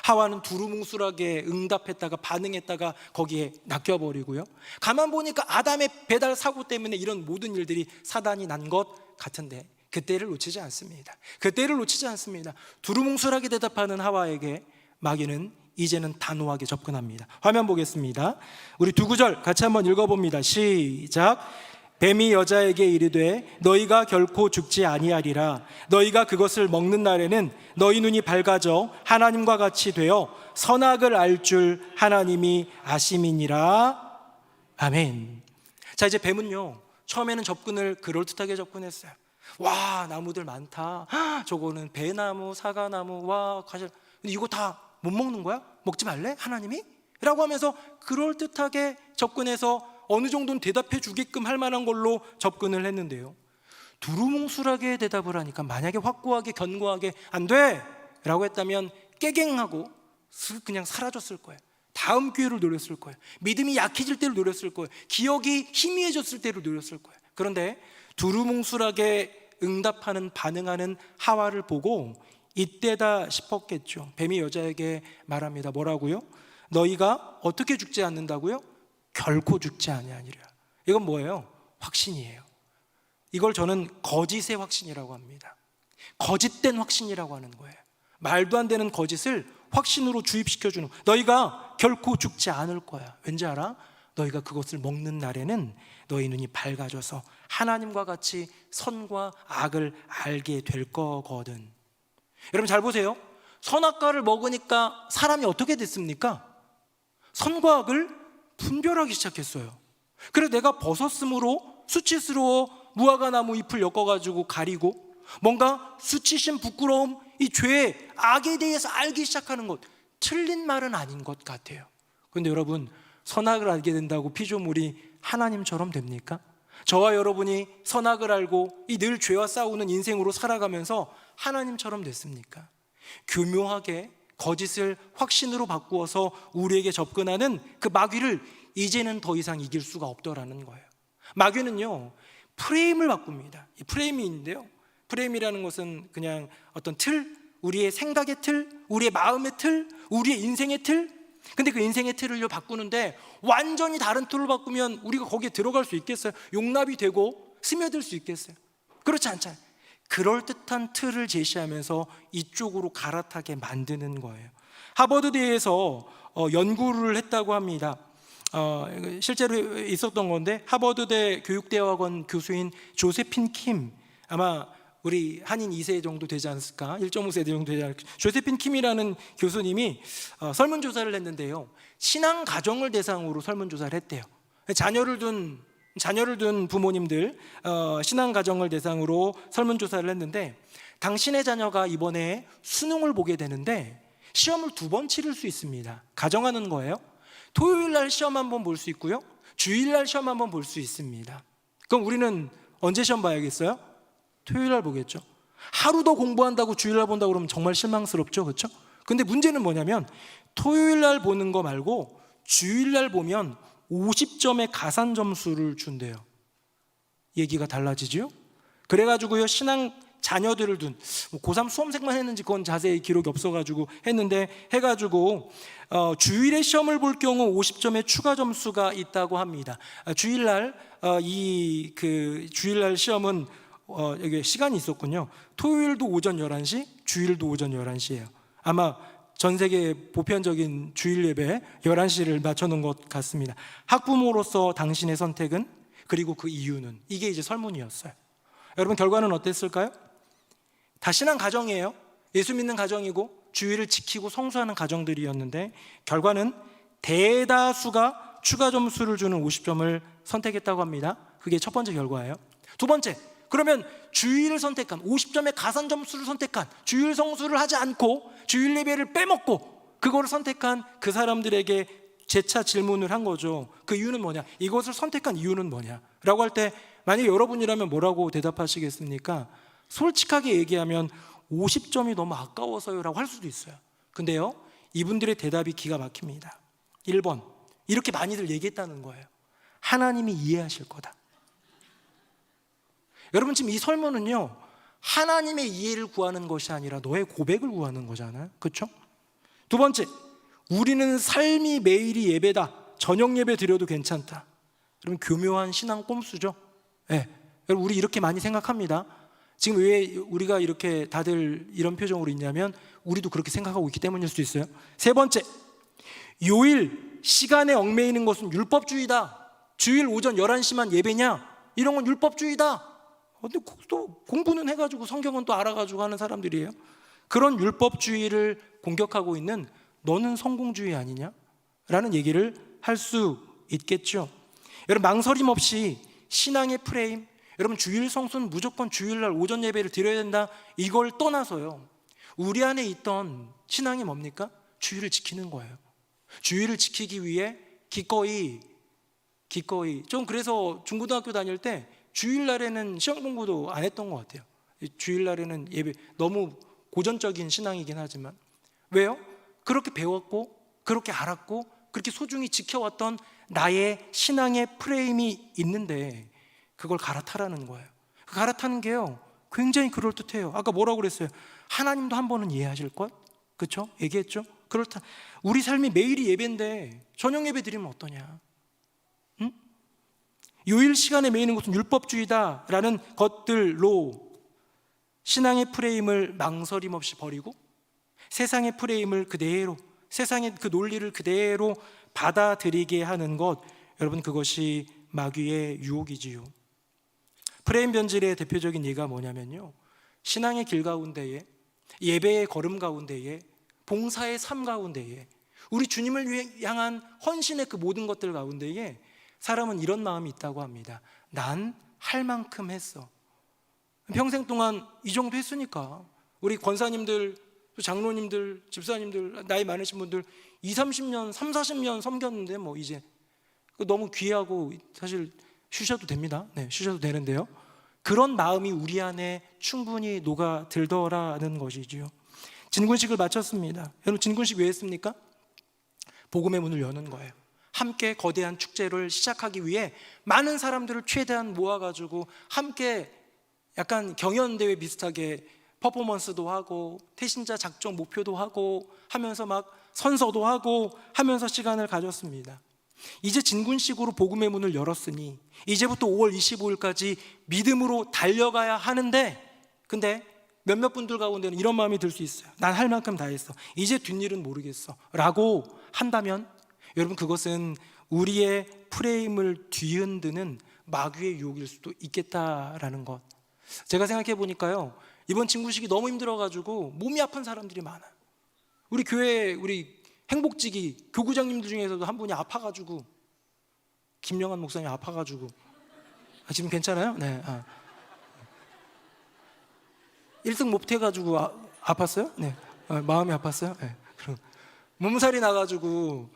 하와는 두루뭉술하게 응답했다가 반응했다가 거기에 낚여버리고요, 가만 보니까 아담의 배달 사고 때문에 이런 모든 일들이 사단이 난 것 같은데 그때를 놓치지 않습니다. 그때를 놓치지 않습니다. 두루뭉술하게 대답하는 하와에게 마귀는 이제는 단호하게 접근합니다. 화면 보겠습니다. 우리 두 구절 같이 한번 읽어봅니다. 시작. 뱀이 여자에게 이르되 너희가 결코 죽지 아니하리라. 너희가 그것을 먹는 날에는 너희 눈이 밝아져 하나님과 같이 되어 선악을 알 줄 하나님이 아심이니라. 아멘. 자, 이제 뱀은요 처음에는 접근을 그럴듯하게 접근했어요. 와, 나무들 많다. 저거는 배나무, 사과나무, 와, 과실. 근데 이거 다 못 먹는 거야? 먹지 말래? 하나님이? 라고 하면서 그럴듯하게 접근해서 어느 정도는 대답해 주게끔 할 만한 걸로 접근을 했는데요, 두루뭉술하게 대답을 하니까 만약에 확고하게 견고하게 안 돼! 라고 했다면 깨갱하고 그냥 사라졌을 거예요. 다음 기회를 노렸을 거예요. 믿음이 약해질 때를 노렸을 거예요. 기억이 희미해졌을 때를 노렸을 거예요. 그런데 두루뭉술하게 응답하는, 반응하는 하와를 보고 이때다 싶었겠죠. 뱀이 여자에게 말합니다. 뭐라고요? 너희가 어떻게 죽지 않는다고요? 결코 죽지 아니하니라. 이건 뭐예요? 확신이에요. 이걸 저는 거짓의 확신이라고 합니다. 거짓된 확신이라고 하는 거예요. 말도 안 되는 거짓을 확신으로 주입시켜주는, 너희가 결코 죽지 않을 거야. 왠지 알아? 너희가 그것을 먹는 날에는 너희 눈이 밝아져서 하나님과 같이 선과 악을 알게 될 거거든. 여러분 잘 보세요. 선악과를 먹으니까 사람이 어떻게 됐습니까? 선과 악을 분별하기 시작했어요. 그래서 내가 벗었으므로 수치스러워 무화과 나무 잎을 엮어가지고 가리고 뭔가 수치심, 부끄러움, 이 죄, 악에 대해서 알기 시작하는 것, 틀린 말은 아닌 것 같아요. 그런데 여러분, 선악을 알게 된다고 피조물이 하나님처럼 됩니까? 저와 여러분이 선악을 알고 이 늘 죄와 싸우는 인생으로 살아가면서 하나님처럼 됐습니까? 교묘하게 거짓을 확신으로 바꾸어서 우리에게 접근하는 그 마귀를 이제는 더 이상 이길 수가 없더라는 거예요. 마귀는요 프레임을 바꿉니다. 이 프레임인데요, 프레임이라는 것은 그냥 어떤 틀, 우리의 생각의 틀, 우리의 마음의 틀, 우리의 인생의 틀. 근데 그 인생의 틀을 바꾸는데 완전히 다른 틀로 바꾸면 우리가 거기에 들어갈 수 있겠어요? 용납이 되고 스며들 수 있겠어요? 그렇지 않잖아요. 그럴듯한 틀을 제시하면서 이쪽으로 갈아타게 만드는 거예요. 하버드대에서 연구를 했다고 합니다. 실제로 있었던 건데, 하버드대 교육대학원 교수인 조세핀 킴, 아마 우리 한인 2세 정도 되지 않을까, 1.5세대 정도 되지 않을까, 조세핀 킴이라는 교수님이 설문조사를 했는데요, 신앙 가정을 대상으로 설문조사를 했대요. 자녀를 둔 부모님들 신앙 가정을 대상으로 설문조사를 했는데, 당신의 자녀가 이번에 수능을 보게 되는데 시험을 2번 치를 수 있습니다. 가정하는 거예요. 토요일 날 시험 한번 볼 수 있고요, 주일 날 시험 한번 볼 수 있습니다. 그럼 우리는 언제 시험 봐야겠어요? 토요일 날 보겠죠. 하루 더 공부한다고 주일 날 본다고 그러면 정말 실망스럽죠, 그렇죠? 근데 문제는 뭐냐면 토요일 날 보는 거 말고 주일 날 보면 50점의 가산 점수를 준대요. 얘기가 달라지죠? 그래가지고요, 신앙 자녀들을 둔 고3 수험생만 했는지 그건 자세히 기록이 없어가지고 했는데, 해가지고 주일에 시험을 볼 경우 50점의 추가 점수가 있다고 합니다. 주일날 주일날 시험은 여기 시간이 있었군요. 토요일도 오전 11시, 주일도 오전 11시예요. 아마 전 세계 보편적인 주일 예배 11시를 맞춰놓은 것 같습니다. 학부모로서 당신의 선택은, 그리고 그 이유는, 이게 이제 설문이었어요. 여러분 결과는 어땠을까요? 다 신앙 가정이에요. 예수 믿는 가정이고 주일을 지키고 성수하는 가정들이었는데, 결과는 대다수가 추가 점수를 주는 50점을 선택했다고 합니다. 그게 첫 번째 결과예요. 두 번째, 그러면 주일을 선택한 50점의 가산 점수를 선택한 주일 성수를 하지 않고 주일 예배를 빼먹고 그거를 선택한 그 사람들에게 재차 질문을 한 거죠. 그 이유는 뭐냐? 이것을 선택한 이유는 뭐냐? 라고 할 때 만약에 여러분이라면 뭐라고 대답하시겠습니까? 솔직하게 얘기하면 50점이 너무 아까워서요 라고 할 수도 있어요. 근데요, 이분들의 대답이 기가 막힙니다. 1번, 이렇게 많이들 얘기했다는 거예요. 하나님이 이해하실 거다. 여러분, 지금 이 설문은요, 하나님의 이해를 구하는 것이 아니라 너의 고백을 구하는 거잖아요. 그렇죠? 두 번째, 우리는 삶이 매일이 예배다. 저녁 예배 드려도 괜찮다. 여러분, 교묘한 신앙 꼼수죠. 네. 여러분, 우리 이렇게 많이 생각합니다. 지금 왜 우리가 이렇게 다들 이런 표정으로 있냐면 우리도 그렇게 생각하고 있기 때문일 수도 있어요. 세 번째, 요일 시간에 얽매이는 것은 율법주의다. 주일 오전 11시만 예배냐? 이런 건 율법주의다. 근데 또 공부는 해가지고 성경은 또 알아가지고 하는 사람들이에요. 그런 율법주의를 공격하고 있는 너는 성공주의 아니냐? 라는 얘기를 할 수 있겠죠. 여러분, 망설임 없이 신앙의 프레임, 여러분 주일 성수는 무조건 주일날 오전 예배를 드려야 된다, 이걸 떠나서요, 우리 안에 있던 신앙이 뭡니까? 주일을 지키는 거예요. 주일을 지키기 위해 기꺼이 좀, 그래서 중고등학교 다닐 때 주일날에는 시험 공부도 안 했던 것 같아요. 주일날에는 예배, 너무 고전적인 신앙이긴 하지만. 왜요? 그렇게 배웠고 그렇게 알았고 그렇게 소중히 지켜왔던 나의 신앙의 프레임이 있는데 그걸 갈아타라는 거예요. 그 갈아타는 게요, 굉장히 그럴듯해요. 아까 뭐라고 그랬어요? 하나님도 한 번은 이해하실 것? 그렇죠? 얘기했죠? 그렇다. 우리 삶이 매일이 예배인데 저녁 예배 드리면 어떠냐? 응? 요일 시간에 매이는 것은 율법주의다라는 것들로 신앙의 프레임을 망설임 없이 버리고 세상의 프레임을 그대로, 세상의 그 논리를 그대로 받아들이게 하는 것, 여러분, 그것이 마귀의 유혹이지요. 프레임 변질의 대표적인 예가 뭐냐면요, 신앙의 길 가운데에, 예배의 걸음 가운데에, 봉사의 삶 가운데에, 우리 주님을 향한 헌신의 그 모든 것들 가운데에 사람은 이런 마음이 있다고 합니다. 난 할 만큼 했어. 평생 동안 이 정도 했으니까. 우리 권사님들, 장로님들, 집사님들, 나이 많으신 분들 20-30년, 30-40년 섬겼는데 뭐 이제 너무 귀하고 사실 쉬셔도 됩니다. 네, 쉬셔도 되는데요, 그런 마음이 우리 안에 충분히 녹아들더라는 것이지요. 진군식을 마쳤습니다. 여러분, 진군식 왜 했습니까? 복음의 문을 여는 거예요. 함께 거대한 축제를 시작하기 위해 많은 사람들을 최대한 모아가지고 함께 약간 경연대회 비슷하게 퍼포먼스도 하고 태신자 작정 목표도 하고 하면서 막 선서도 하고 하면서 시간을 가졌습니다. 이제 진군식으로 복음의 문을 열었으니 이제부터 5월 25일까지 믿음으로 달려가야 하는데, 근데 몇몇 분들 가운데는 이런 마음이 들 수 있어요. 난 할 만큼 다 했어. 이제 뒷일은 모르겠어. 라고 한다면 여러분, 그것은 우리의 프레임을 뒤흔드는 마귀의 유혹일 수도 있겠다라는 것. 제가 생각해 보니까요, 이번 진구식이 너무 힘들어가지고 몸이 아픈 사람들이 많아요. 우리 교회, 우리 행복지기 교구장님들 중에서도 한 분이 아파가지고, 김영환 목사님 아파가지고, 지금 괜찮아요? 네. 1등 못해가지고 아팠어요? 네. 마음이 아팠어요? 네. 그럼 몸살이 나가지고,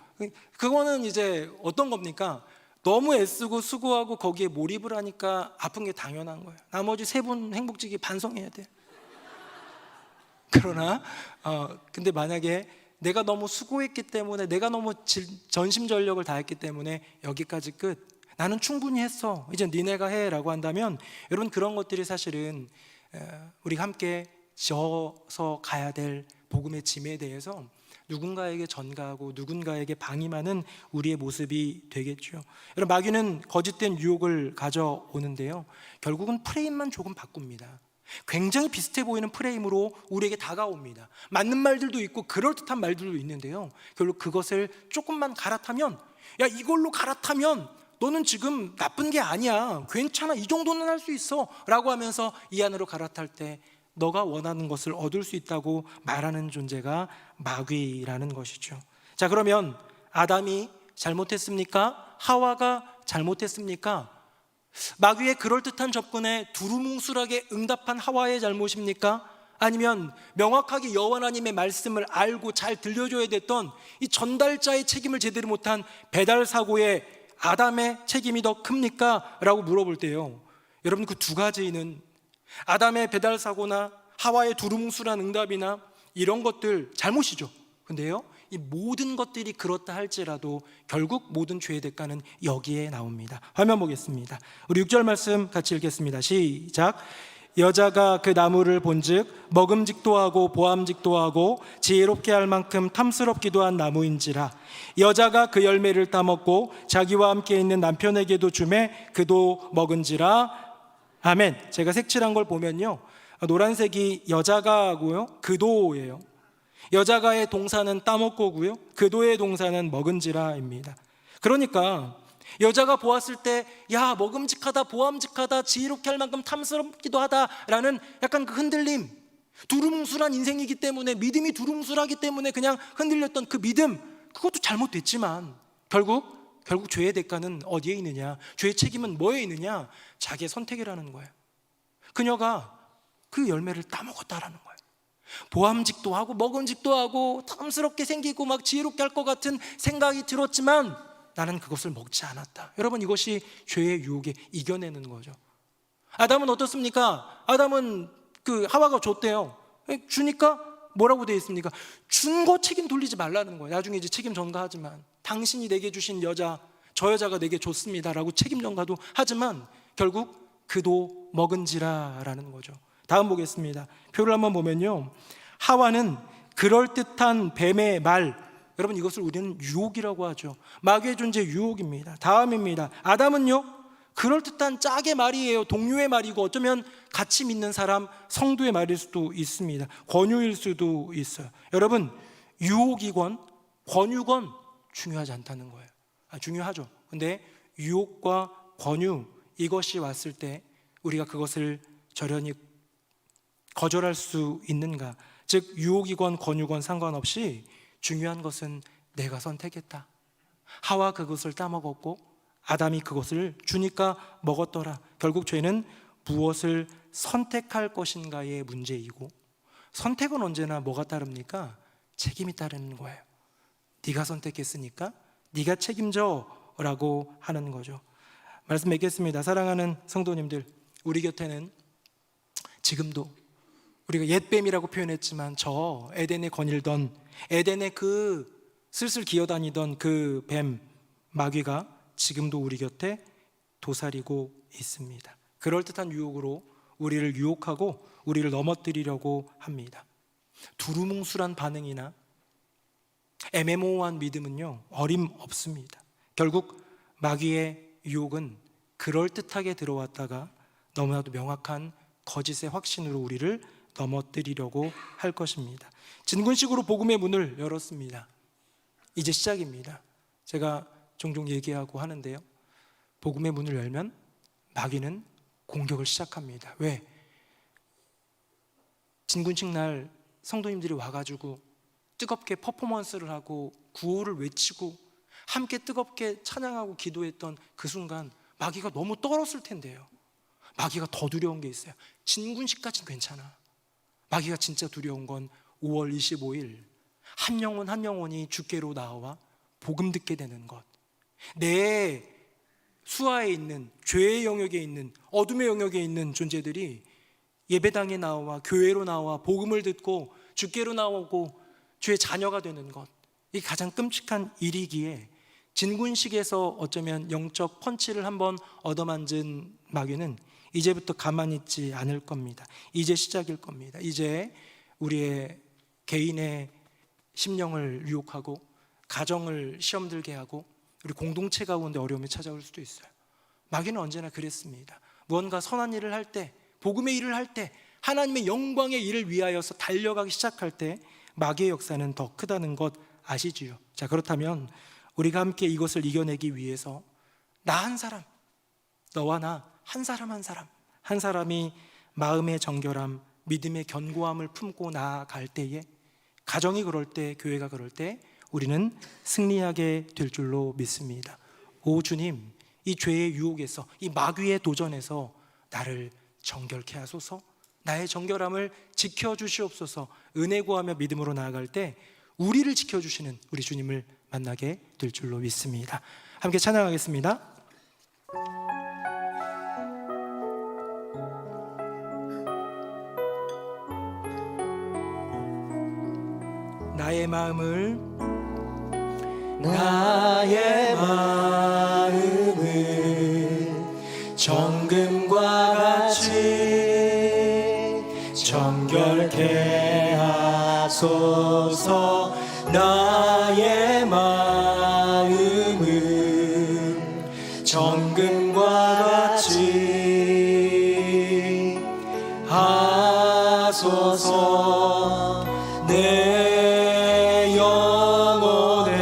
그거는 이제 어떤 겁니까? 너무 애쓰고 수고하고 거기에 몰입을 하니까 아픈 게 당연한 거예요. 나머지 3분 행복지기 반성해야 돼요. 그러나 근데 만약에 내가 너무 수고했기 때문에, 내가 너무 전심전력을 다했기 때문에 여기까지 끝, 나는 충분히 했어, 이제 니네가 해 라고 한다면, 여러분, 그런 것들이 사실은 우리 함께 져서 가야 될 복음의 짐에 대해서 누군가에게 전가하고 누군가에게 방임하는 우리의 모습이 되겠죠. 여러분, 마귀는 거짓된 유혹을 가져오는데요, 결국은 프레임만 조금 바꿉니다. 굉장히 비슷해 보이는 프레임으로 우리에게 다가옵니다. 맞는 말들도 있고 그럴듯한 말들도 있는데요, 결국 그것을 조금만 갈아타면, 야, 이걸로 갈아타면 너는 지금 나쁜 게 아니야, 괜찮아, 이 정도는 할 수 있어 라고 하면서 이 안으로 갈아탈 때 너가 원하는 것을 얻을 수 있다고 말하는 존재가 마귀라는 것이죠. 자, 그러면 아담이 잘못했습니까? 하와가 잘못했습니까? 마귀의 그럴듯한 접근에 두루뭉술하게 응답한 하와의 잘못입니까? 아니면 명확하게 여호와 하나님의 말씀을 알고 잘 들려줘야 됐던 이 전달자의 책임을 제대로 못한 배달 사고의 아담의 책임이 더 큽니까? 라고 물어볼 때요, 여러분, 그 두 가지는 아담의 배달 사고나 하와의 두루뭉술한 응답이나 이런 것들 잘못이죠. 근데요, 이 모든 것들이 그렇다 할지라도 결국 모든 죄의 대가는 여기에 나옵니다. 화면 보겠습니다. 우리 6절 말씀 같이 읽겠습니다. 시작. 여자가 그 나무를 본즉 먹음직도 하고 보암직도 하고 지혜롭게 할 만큼 탐스럽기도 한 나무인지라. 여자가 그 열매를 따먹고 자기와 함께 있는 남편에게도 주매 그도 먹은지라. 아멘. 제가 색칠한 걸 보면요, 노란색이 여자가 하고요, 그도예요. 여자가의 동사는 따먹고고요, 그도의 동사는 먹은지라입니다. 그러니까 여자가 보았을 때 야, 먹음직하다, 보암직하다, 지혜롭게 할 만큼 탐스럽기도 하다라는 약간 그 흔들림, 두루뭉술한 인생이기 때문에, 믿음이 두루뭉술하기 때문에 그냥 흔들렸던 그 믿음, 그것도 잘못됐지만 결국 죄의 대가는 어디에 있느냐? 죄의 책임은 뭐에 있느냐? 자기의 선택이라는 거예요. 그녀가 그 열매를 따먹었다라는 거예요. 보암직도 하고 먹음직도 하고 탐스럽게 생기고 막 지혜롭게 할 것 같은 생각이 들었지만 나는 그것을 먹지 않았다. 여러분, 이것이 죄의 유혹에 이겨내는 거죠. 아담은 어떻습니까? 아담은 그 하와가 줬대요. 주니까 뭐라고 되어 있습니까? 준 거 책임 돌리지 말라는 거예요. 나중에 이제 책임 전가하지만, 당신이 내게 주신 여자, 저 여자가 내게 줬습니다라고 책임 전가도 하지만 결국 그도 먹은지라라는 거죠. 다음 보겠습니다. 표를 한번 보면요, 하와는 그럴듯한 뱀의 말, 여러분, 이것을 우리는 유혹이라고 하죠. 마귀의 존재, 유혹입니다. 다음입니다. 아담은요, 그럴듯한 짝의 말이에요. 동료의 말이고 어쩌면 같이 믿는 사람, 성도의 말일 수도 있습니다. 권유일 수도 있어요. 여러분, 유혹이건 권유건 중요하지 않다는 거예요. 중요하죠. 근데 유혹과 권유, 이것이 왔을 때 우리가 그것을 절연히 거절할 수 있는가? 즉, 유혹이건 권유건 상관없이 중요한 것은 내가 선택했다. 하와 그것을 따먹었고 아담이 그것을 주니까 먹었더라. 결국 죄는 무엇을 선택할 것인가의 문제이고, 선택은 언제나 뭐가 따릅니까? 책임이 따르는 거예요. 네가 선택했으니까 네가 책임져 라고 하는 거죠. 말씀 맺겠습니다. 사랑하는 성도님들, 우리 곁에는 지금도 우리가 옛뱀이라고 표현했지만 저 에덴에 거닐던, 에덴에 그 슬슬 기어다니던 그 뱀, 마귀가 지금도 우리 곁에 도사리고 있습니다. 그럴듯한 유혹으로 우리를 유혹하고 우리를 넘어뜨리려고 합니다. 두루뭉술한 반응이나 애매모호한 믿음은요, 어림없습니다. 결국 마귀의 유혹은 그럴듯하게 들어왔다가 너무나도 명확한 거짓의 확신으로 우리를 넘어뜨리려고 할 것입니다. 진군식으로 복음의 문을 열었습니다. 이제 시작입니다. 제가 종종 얘기하고 하는데요, 복음의 문을 열면 마귀는 공격을 시작합니다. 왜? 진군식 날 성도님들이 와가지고 뜨겁게 퍼포먼스를 하고 구호를 외치고 함께 뜨겁게 찬양하고 기도했던 그 순간 마귀가 너무 떨었을 텐데요, 마귀가 더 두려운 게 있어요. 진군식까지는 괜찮아. 마귀가 진짜 두려운 건 5월 25일 한 영혼 한 영혼이 주께로 나와 복음 듣게 되는 것, 내 수하에 있는, 죄의 영역에 있는, 어둠의 영역에 있는 존재들이 예배당에 나와 교회로 나와 복음을 듣고 주께로 나오고 주의 자녀가 되는 것, 이게 가장 끔찍한 일이기에 진군식에서 어쩌면 영적 펀치를 한번 얻어만진 마귀는 이제부터 가만히 있지 않을 겁니다. 이제 시작일 겁니다. 이제 우리의 개인의 심령을 유혹하고 가정을 시험 들게 하고 우리 공동체 가운데 어려움이 찾아올 수도 있어요. 마귀는 언제나 그랬습니다. 무언가 선한 일을 할 때, 복음의 일을 할 때, 하나님의 영광의 일을 위하여서 달려가기 시작할 때 마귀의 역사는 더 크다는 것 아시지요? 자, 그렇다면 우리가 함께 이것을 이겨내기 위해서 나 한 사람, 너와 나 한 사람 한 사람이 마음의 정결함, 믿음의 견고함을 품고 나아갈 때에, 가정이 그럴 때, 교회가 그럴 때 우리는 승리하게 될 줄로 믿습니다. 오 주님, 이 죄의 유혹에서, 이 마귀의 도전에서 나를 정결케 하소서. 나의 정결함을 지켜주시옵소서. 은혜 구하며 믿음으로 나아갈 때 우리를 지켜주시는 우리 주님을 만나게 될 줄로 믿습니다. 함께 찬양하겠습니다. 나의 마음을 정금과 같이 정결케 하소서. 나의 마음을 정금과 같이 하소서. 내 영혼에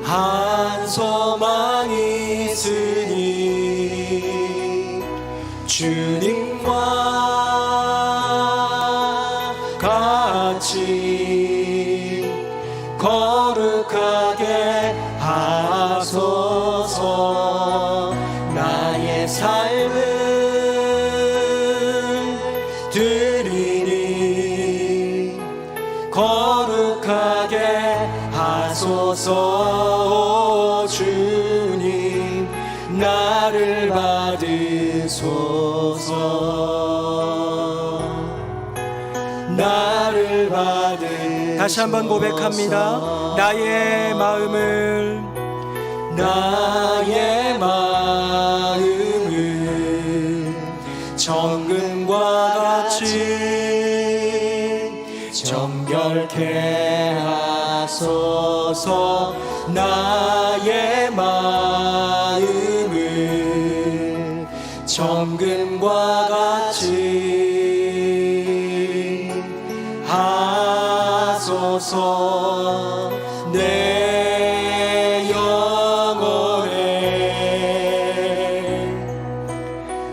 한 소망이 있으니 주님과 같이 거룩하게 하소서. 나의 삶을 드리니 거룩하게 하소서. 주님 나를 받으소서. 나를 받으소서. 다시 한번 고백합니다. 나의 마음을 정금과 같이 정결케 하소서. 나의 마음을 정금과 같이 하소서. 내 영혼에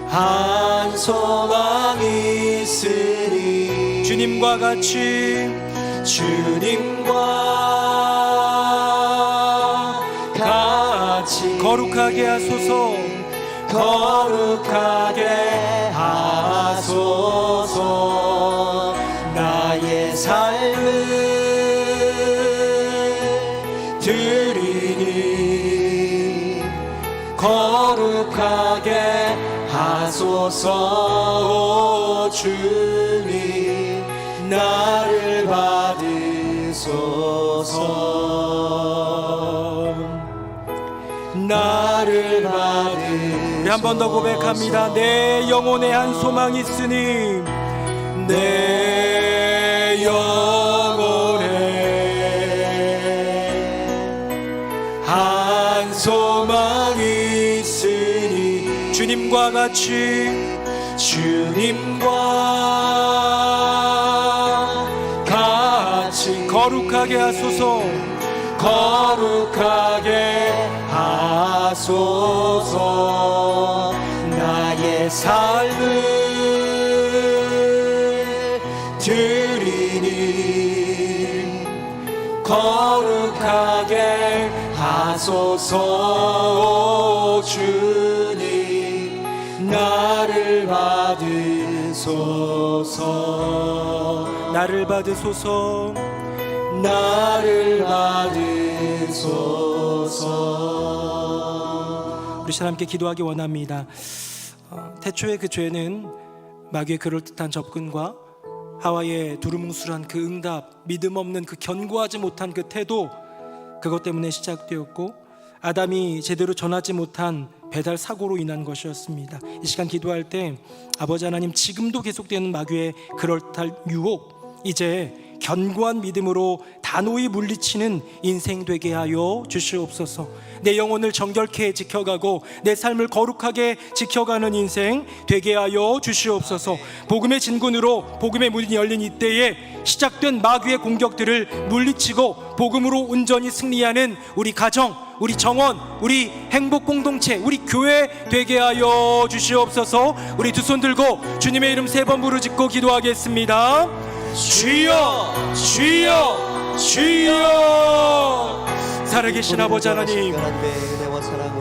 한 소망이 있으니 주님과 같이 거룩하게 하소서. 거룩하게 하소서. 나의 삶을 드리니 거룩하게 하소서. 주님 나를 받으소서. 나를 받으소서. 한 번 더 고백합니다. 내 영혼에 한 소망이 있으니 내 영혼에 한 소망이 있으니 주님과 같이 거룩하게 하소서. 거룩하게 하소서. 나의 삶을 드리니 거룩하게 하소서. 주님 나를 받으소서. 나를 받으소서. 나를 받으소서. 우리 사람께 기도하기 원합니다. 태초의 그 죄는 마귀의 그럴듯한 접근과 하와의 두루뭉술한 그 응답, 믿음 없는 그 견고하지 못한 그 태도, 그것 때문에 시작되었고 아담이 제대로 전하지 못한 배달 사고로 인한 것이었습니다. 이 시간 기도할 때 아버지 하나님, 지금도 계속되는 마귀의 그럴듯한 유혹, 이제 견고한 믿음으로 단호히 물리치는 인생 되게 하여 주시옵소서. 내 영혼을 정결케 지켜가고 내 삶을 거룩하게 지켜가는 인생 되게 하여 주시옵소서. 복음의 진군으로 복음의 문이 열린 이때에 시작된 마귀의 공격들을 물리치고 복음으로 온전히 승리하는 우리 가정, 우리 정원, 우리 행복 공동체, 우리 교회 되게 하여 주시옵소서. 우리 두 손 들고 주님의 이름 3번 부르짖고 기도하겠습니다. 주여 주여 주여. 살아계신 아버지 하나님,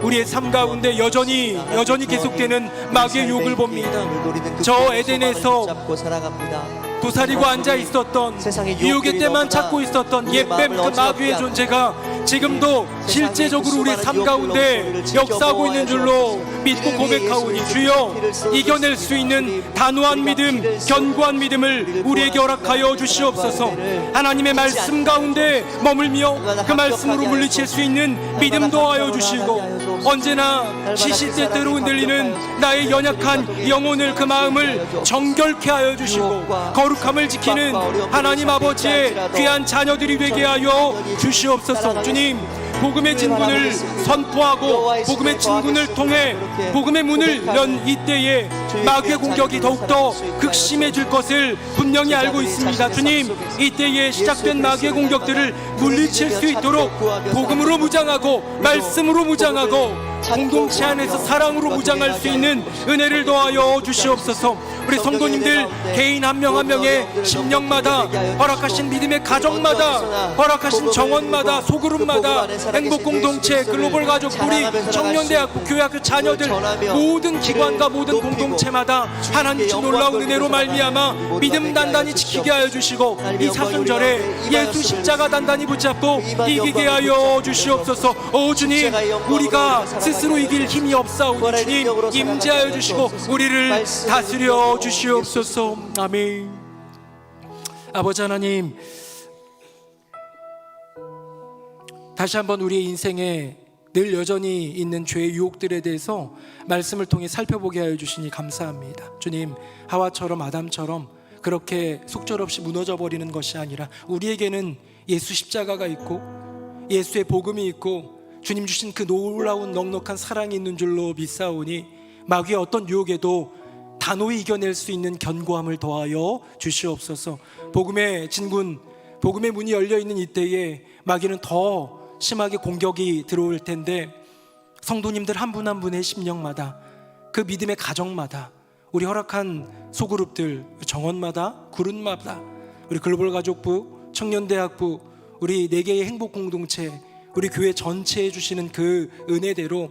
우리의 삶 가운데 여전히 계속되는 마귀의 유혹을 봅니다. 저 에덴에서 도사리고 앉아 있었던, 유혹의 때만 찾고 있었던 옛뱀 그 마귀의 존재가 지금도 실제적으로 우리의 삶 가운데 역사하고 있는 줄로 믿고 고백하오니 주여, 이겨낼 수 있는 단호한 믿음, 견고한 믿음을 우리에게 허락하여 주시옵소서. 하나님의 말씀 가운데 머물며 그 말씀으로 물리칠 수 있는 믿음 도하여 주시고, 언제나 시시때때로 흔들리는 나의 연약한 영혼을, 그 마음을 정결케 하여 주시고 거룩함을 지키는 하나님 아버지의 귀한 자녀들이 되게 하여 주시옵소서. 주님, 복음의 진군을 선포하고 복음의 진군을 통해 복음의 문을 연 이때에 마귀의 공격이 더욱더 극심해질 것을 분명히 알고 있습니다. 주님, 이때에 시작된 마귀의 공격들을 물리칠 수 있도록 복음으로 무장하고 말씀으로 무장하고 공동체 안에서 사랑으로 무장할 수 있는 은혜를 더하여 주시옵소서. 우리 성도님들 개인 한 명 한 명의 심령마다, 허락하신 믿음의 가정마다, 허락하신 정원마다, 소그룹마다, 행복공동체, 글로벌 가족, 우리 청년대학부, 교회학교 자녀들, 모든 기관과 모든 공동체마다 하나님 주 놀라운 은혜로 말미암아 믿음 단단히 지키게 하여 주시고, 이 사순절에 예수 십자가 단단히 붙잡고 이기게 하여 주시옵소서. 오 주님, 우리가 스스로 이길 힘이 없사오니 주님 임재하여 주시고 우리를 다스려 주시옵소서. 아멘. 아버지 하나님, 다시 한번 우리의 인생에 늘 여전히 있는 죄의 유혹들에 대해서 말씀을 통해 살펴보게 하여 주시니 감사합니다. 주님, 하와처럼 아담처럼 그렇게 속절없이 무너져 버리는 것이 아니라 우리에게는 예수 십자가가 있고 예수의 복음이 있고 주님 주신 그 놀라운 넉넉한 사랑이 있는 줄로 믿사오니 마귀의 어떤 유혹에도 단호히 이겨낼 수 있는 견고함을 더하여 주시옵소서. 복음의 진군, 복음의 문이 열려있는 이때에 마귀는 더 심하게 공격이 들어올 텐데, 성도님들 한 분 한 분의 심령마다, 그 믿음의 가정마다, 우리 허락한 소그룹들, 정원마다, 그룹마다, 우리 글로벌 가족부, 청년대학부, 우리 4개의 행복공동체, 우리 교회 전체에 주시는 그 은혜대로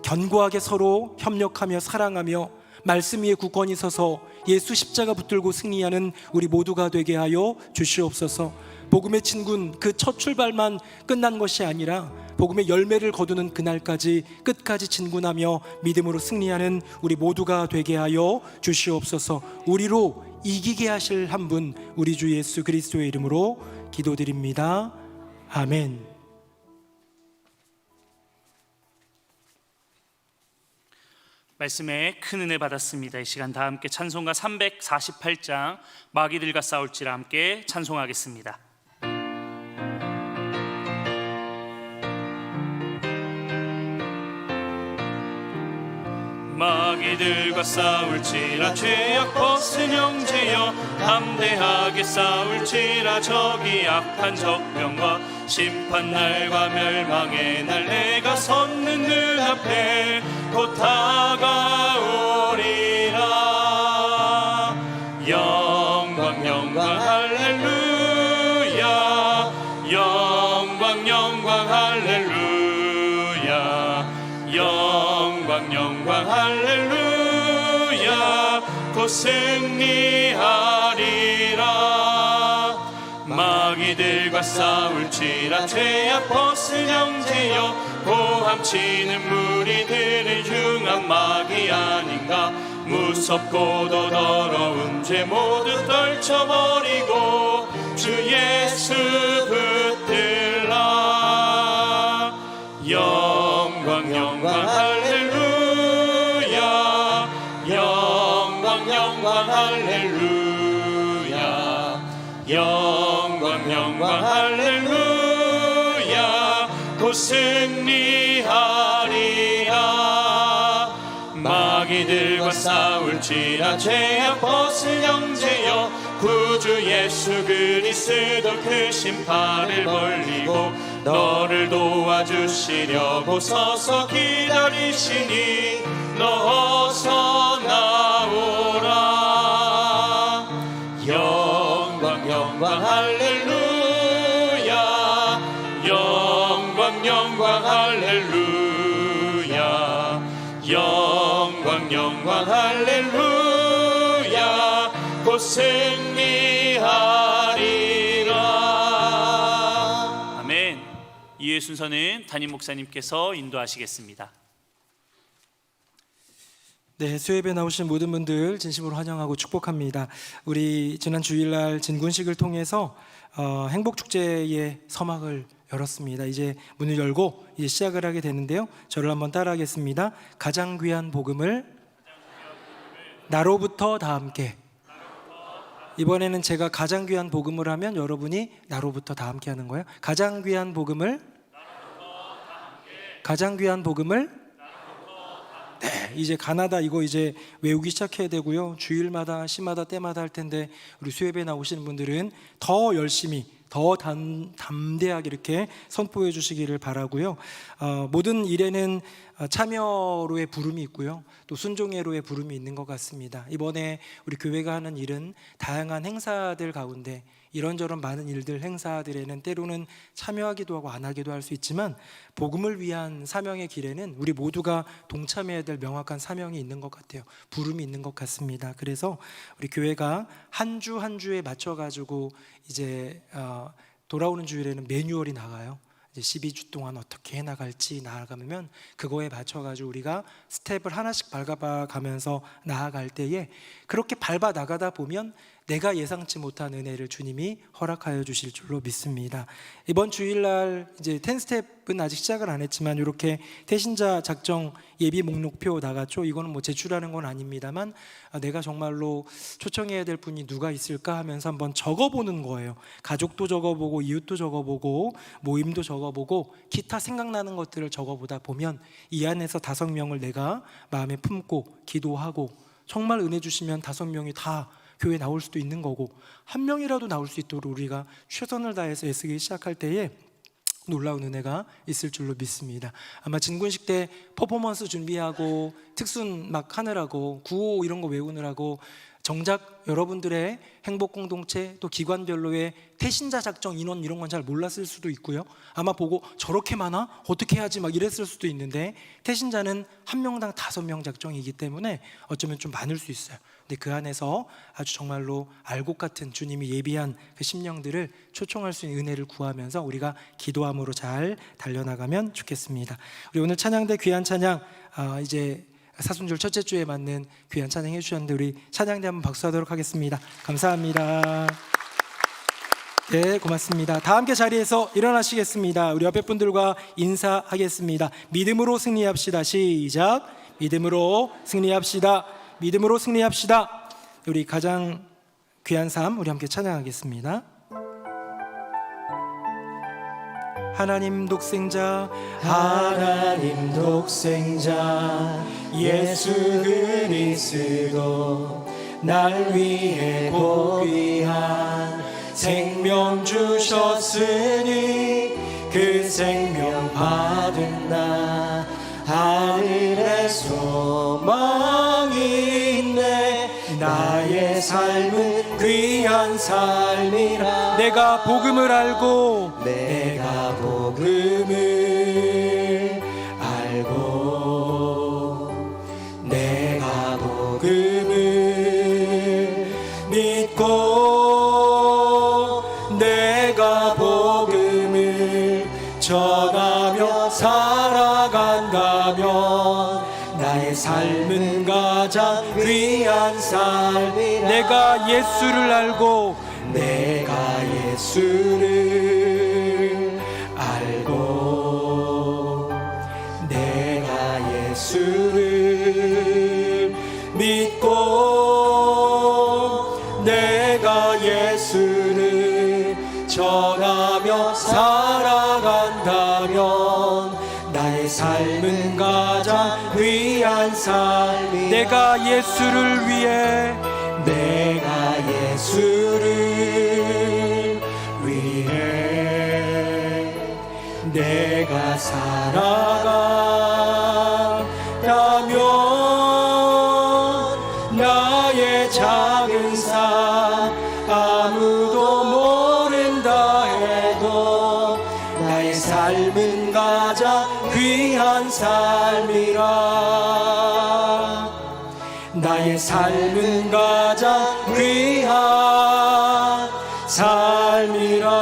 견고하게 서로 협력하며 사랑하며 말씀 위에 굳건히 서서 예수 십자가 붙들고 승리하는 우리 모두가 되게 하여 주시옵소서. 복음의 진군, 그 첫 출발만 끝난 것이 아니라 복음의 열매를 거두는 그날까지 끝까지 진군하며 믿음으로 승리하는 우리 모두가 되게 하여 주시옵소서. 우리로 이기게 하실 한 분, 우리 주 예수 그리스도의 이름으로 기도드립니다. 아멘. 말씀에 큰 은혜 받았습니다. 이 시간 다 함께 찬송가 348장 마귀들과 싸울지라 함께 찬송하겠습니다. 마귀들과 싸울지라 죄악 벗은 형제여, 담대하게 싸울지라 적이 악한 적병과 심판날과 멸망의 날, 내가 섰는 눈앞에 곧 다가오리라. 영광 영광 할렐루야, 영광 영광 할렐루야, 영광 영광 할렐루야. 곧 승리하리라. 마귀들과 싸울지라 죄악 벗은 형제여, 고함치는 무리들은 흉한 마귀 아닌가. 무섭고도 더러운 죄 모두 떨쳐버리고 주 예수 붙들라. 영광 영광 할렐루야, 영광 영광 할렐루야, 영광 영광 할렐루야. 곧 승리하리라. 마귀들과 싸울지라 죄악 벗은 형제여, 구주 예수 그리스도 그 심판을 벌리고 너를 도와주시려고 서서 기다리시니 너 어서 나오라. 영광 할렐루야 곧 승리하리라. 아멘. 이후의 순서는 담임 목사님께서 인도하시겠습니다. 네, 수협에 나오신 모든 분들 진심으로 환영하고 축복합니다. 우리 지난 주일날 진군식을 통해서 행복축제의 서막을 열었습니다. 이제 문을 열고 이제 시작을 하게 되는데요. 저를 한번 따라하겠습니다. 가장 귀한 복음을 나로부터 다 함께. 이번에는 제가 가장 귀한 복음을 하면 여러분이 나로부터 다 함께 하는 거예요. 가장 귀한 복음을 가장 귀한 복음을 네, 이제 가나다 이거 이제 외우기 시작해야 되고요. 주일마다 시마다 때마다 할 텐데 우리 수협에 나오시는 분들은 더 열심히 더 담대하게 이렇게 선포해 주시기를 바라고요. 모든 일에는 참여로의 부름이 있고요, 또 순종회로의 부름이 있는 것 같습니다. 이번에 우리 교회가 하는 일은 다양한 행사들 가운데 이런저런 많은 일들 행사들에는 때로는 참여하기도 하고 안 하기도 할 수 있지만 복음을 위한 사명의 길에는 우리 모두가 동참해야 될 명확한 사명이 있는 것 같아요. 부름이 있는 것 같습니다. 그래서 우리 교회가 한 주 한 주에 맞춰 가지고 이제 돌아오는 주일에는 매뉴얼이 나가요. 이제 12주 동안 어떻게 해나갈지 나아가면 그거에 맞춰가지고 우리가 스텝을 하나씩 밟아 가면서 나아갈 때에 그렇게 밟아 나가다 보면 내가 예상치 못한 은혜를 주님이 허락하여 주실 줄로 믿습니다. 이번 주일날 이제 10스텝은 아직 시작을 안 했지만 이렇게 태신자 작정 예비 목록표 나갔죠. 이거는 뭐 제출하는 건 아닙니다만 내가 정말로 초청해야 될 분이 누가 있을까 하면서 한번 적어보는 거예요. 가족도 적어보고 이웃도 적어보고 모임도 적어보고 기타 생각나는 것들을 적어보다 보면 이 안에서 5명을 내가 마음에 품고 기도하고 정말 은혜 주시면 5명이 다 교회 나올 수도 있는 거고 1명이라도 나올 수 있도록 우리가 최선을 다해서 애쓰기 시작할 때에 놀라운 은혜가 있을 줄로 믿습니다. 아마 진군식 때 퍼포먼스 준비하고 특순 막 하느라고 구호 이런 거 외우느라고 정작 여러분들의 행복 공동체 또 기관별로의 태신자 작정 인원 이런 건 잘 몰랐을 수도 있고요. 아마 보고 저렇게 많아? 어떻게 해야지 막 이랬을 수도 있는데 태신자는 1명당 5명 작정이기 때문에 어쩌면 좀 많을 수 있어요. 근데 그 안에서 아주 정말로 알곡 같은 주님이 예비한 그 심령들을 초청할 수 있는 은혜를 구하면서 우리가 기도함으로 잘 달려나가면 좋겠습니다. 우리 오늘 찬양대 귀한 찬양 이제 사순절 첫째 주에 맞는 귀한 찬양 해주셨는데 우리 찬양대 한번 박수하도록 하겠습니다. 감사합니다. 네, 고맙습니다. 다 함께 자리에서 일어나시겠습니다. 우리 옆에 분들과 인사하겠습니다. 믿음으로 승리합시다. 시작. 믿음으로 승리합시다. 믿음으로 승리합시다. 우리 가장 귀한 삶 우리 함께 찬양하겠습니다. 하나님 독생자 하나님 독생자 예수 그리스도 날 위해 고귀한 생명 주셨으니 그 생명 받은 나 하늘에 소망이 있네. 나의 삶은 귀한 삶이라. 내가 복음을 알고 내가 복음을 알고 내가 복음을 믿고 내가 복음을 전하며 살아간다면 나의 삶은 가장 귀한 삶이라. 내가 예수를 알고 내가 예수를 알고 내가 예수를 믿고 내가 예수를 전하며 살아간다면 나의 삶은 가장 귀한 삶이라. 내가 예수를 위해 내가 예수를 위해 내가 살아간다면 나의 작은 삶 아무도 모른다 해도 나의 삶은 가장 귀한 삶이라. 나의 삶은 가장 귀한 삶이라.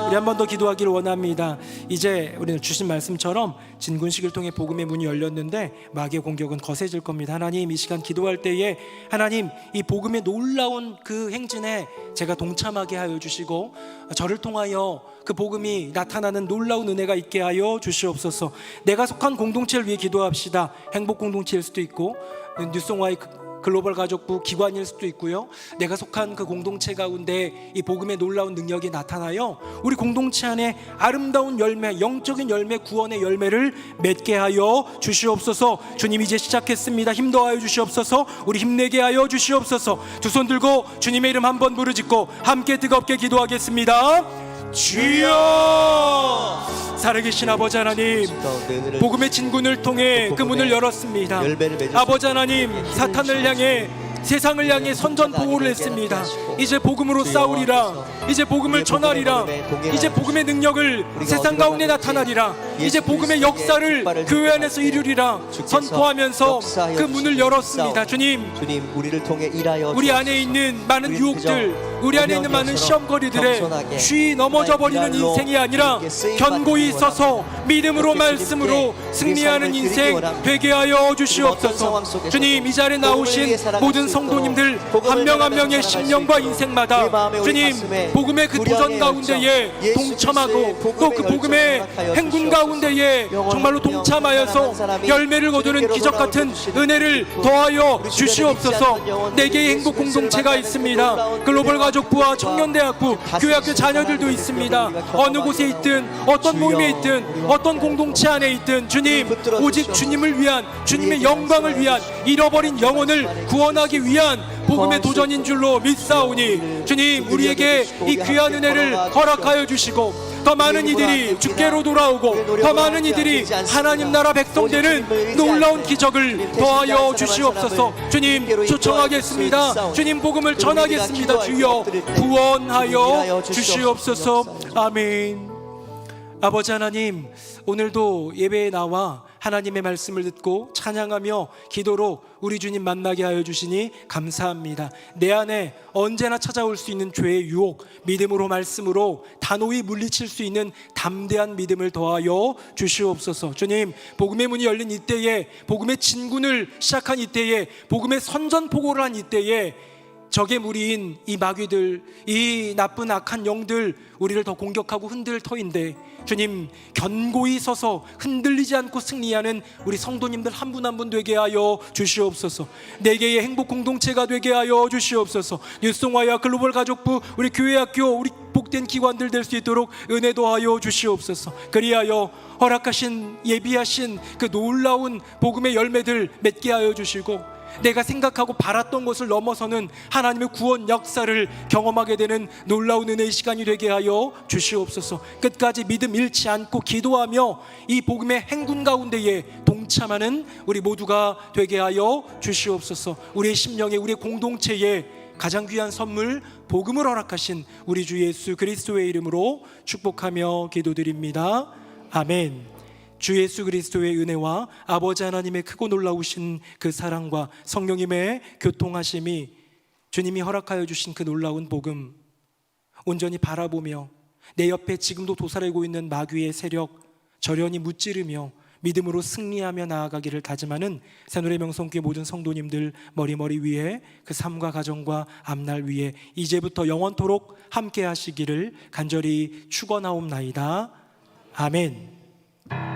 우리 한 번 더 기도하기를 원합니다. 이제 우리는 주신 말씀처럼 진군식을 통해 복음의 문이 열렸는데 마귀의 공격은 거세질 겁니다. 하나님, 이 시간 기도할 때에 하나님, 이 복음의 놀라운 그 행진에 제가 동참하게 하여 주시고 저를 통하여 그 복음이 나타나는 놀라운 은혜가 있게 하여 주시옵소서. 내가 속한 공동체를 위해 기도합시다. 행복 공동체일 수도 있고 뉴송와의 글로벌 가족부 기관일 수도 있고요. 내가 속한 그 공동체 가운데 이 복음의 놀라운 능력이 나타나요 우리 공동체 안에 아름다운 열매, 영적인 열매, 구원의 열매를 맺게 하여 주시옵소서. 주님, 이제 시작했습니다. 힘도하여 주시옵소서. 우리 힘내게 하여 주시옵소서. 두 손 들고 주님의 이름 한번 부르짖고 함께 뜨겁게 기도하겠습니다. 주여! 살아계신 아버지 하나님, 복음의 진군을 통해 그 문을 열었습니다. 아버지 하나님, 사탄을 향해, 세상을 향해 선전포고를 했습니다. 이제 복음으로 싸우리라. 이제 복음을 전하리라. 이제 복음의 능력을 세상 가운데 나타나리라. 이제 복음의 역사를 교회 안에서 이루리라 선포하면서 그 문을 열었습니다. 주님, 우리를 통해 일하여 우리 안에 있는 많은 유혹들, 우리 안에 있는 많은 시험거리들에 쉬 넘어져 버리는 인생이 아니라 견고히 서서 믿음으로 말씀으로 승리하는 인생 되게 하여 주시옵소서. 주님, 이 자리에 나오신 모든 성도님들 한 명 한 명의 심령과 인생마다 주님, 복음의 그 도전 가운데에 동참하고 또 그 복음의 행군 가운데에 정말로 동참하여서 열매를 거두는 기적 같은 은혜를 더하여 주시옵소서. 내게 행복 공동체가 있습니다. 글로벌 가족부와 청년대학부, 교회학교 자녀들도 있습니다. 어느 곳에 있든 어떤 모임에 있든 어떤 공동체 안에 있든 주님, 오직 주님을 위한, 주님의 영광을 위한, 잃어버린 영혼을 구원하기 위한 복음의 도전인 줄로 믿사오니 주님, 우리에게 이 귀한 은혜를 허락하여 주시고 더 많은 이들이 주께로 돌아오고 더 많은 이들이 하나님 나라 백성 되는 놀라운 기적을 더하여 주시옵소서. 주님, 초청하겠습니다. 주님, 복음을 전하겠습니다. 주여, 구원하여 주시옵소서. 아멘. 아버지 하나님, 오늘도 예배에 나와 하나님의 말씀을 듣고 찬양하며 기도로 우리 주님 만나게 하여 주시니 감사합니다. 내 안에 언제나 찾아올 수 있는 죄의 유혹, 믿음으로 말씀으로 단호히 물리칠 수 있는 담대한 믿음을 더하여 주시옵소서. 주님, 복음의 문이 열린 이때에, 복음의 진군을 시작한 이때에, 복음의 선전포고를 한 이때에 적의 무리인 이 마귀들, 이 나쁜 악한 영들 우리를 더 공격하고 흔들 터인데 주님, 견고히 서서 흔들리지 않고 승리하는 우리 성도님들 한 분 한 분 되게 하여 주시옵소서. 네 개의 행복 공동체가 되게 하여 주시옵소서. 뉴송와야 글로벌 가족부, 우리 교회학교, 우리 복된 기관들 될 수 있도록 은혜도 하여 주시옵소서. 그리하여 허락하신, 예비하신 그 놀라운 복음의 열매들 맺게 하여 주시고 내가 생각하고 바랐던 것을 넘어서는 하나님의 구원 역사를 경험하게 되는 놀라운 은혜의 시간이 되게 하여 주시옵소서. 끝까지 믿음 잃지 않고 기도하며 이 복음의 행군 가운데에 동참하는 우리 모두가 되게 하여 주시옵소서. 우리의 심령에, 우리의 공동체에 가장 귀한 선물 복음을 허락하신 우리 주 예수 그리스도의 이름으로 축복하며 기도드립니다. 아멘. 주 예수 그리스도의 은혜와 아버지 하나님의 크고 놀라우신 그 사랑과 성령님의 교통하심이 주님이 허락하여 주신 그 놀라운 복음 온전히 바라보며 내 옆에 지금도 도사리고 있는 마귀의 세력 저련히 무찌르며 믿음으로 승리하며 나아가기를 다짐하는 새노래 명성교회 모든 성도님들 머리 위에 그 삶과 가정과 앞날 위에 이제부터 영원토록 함께 하시기를 간절히 축원하옵나이다. 아멘.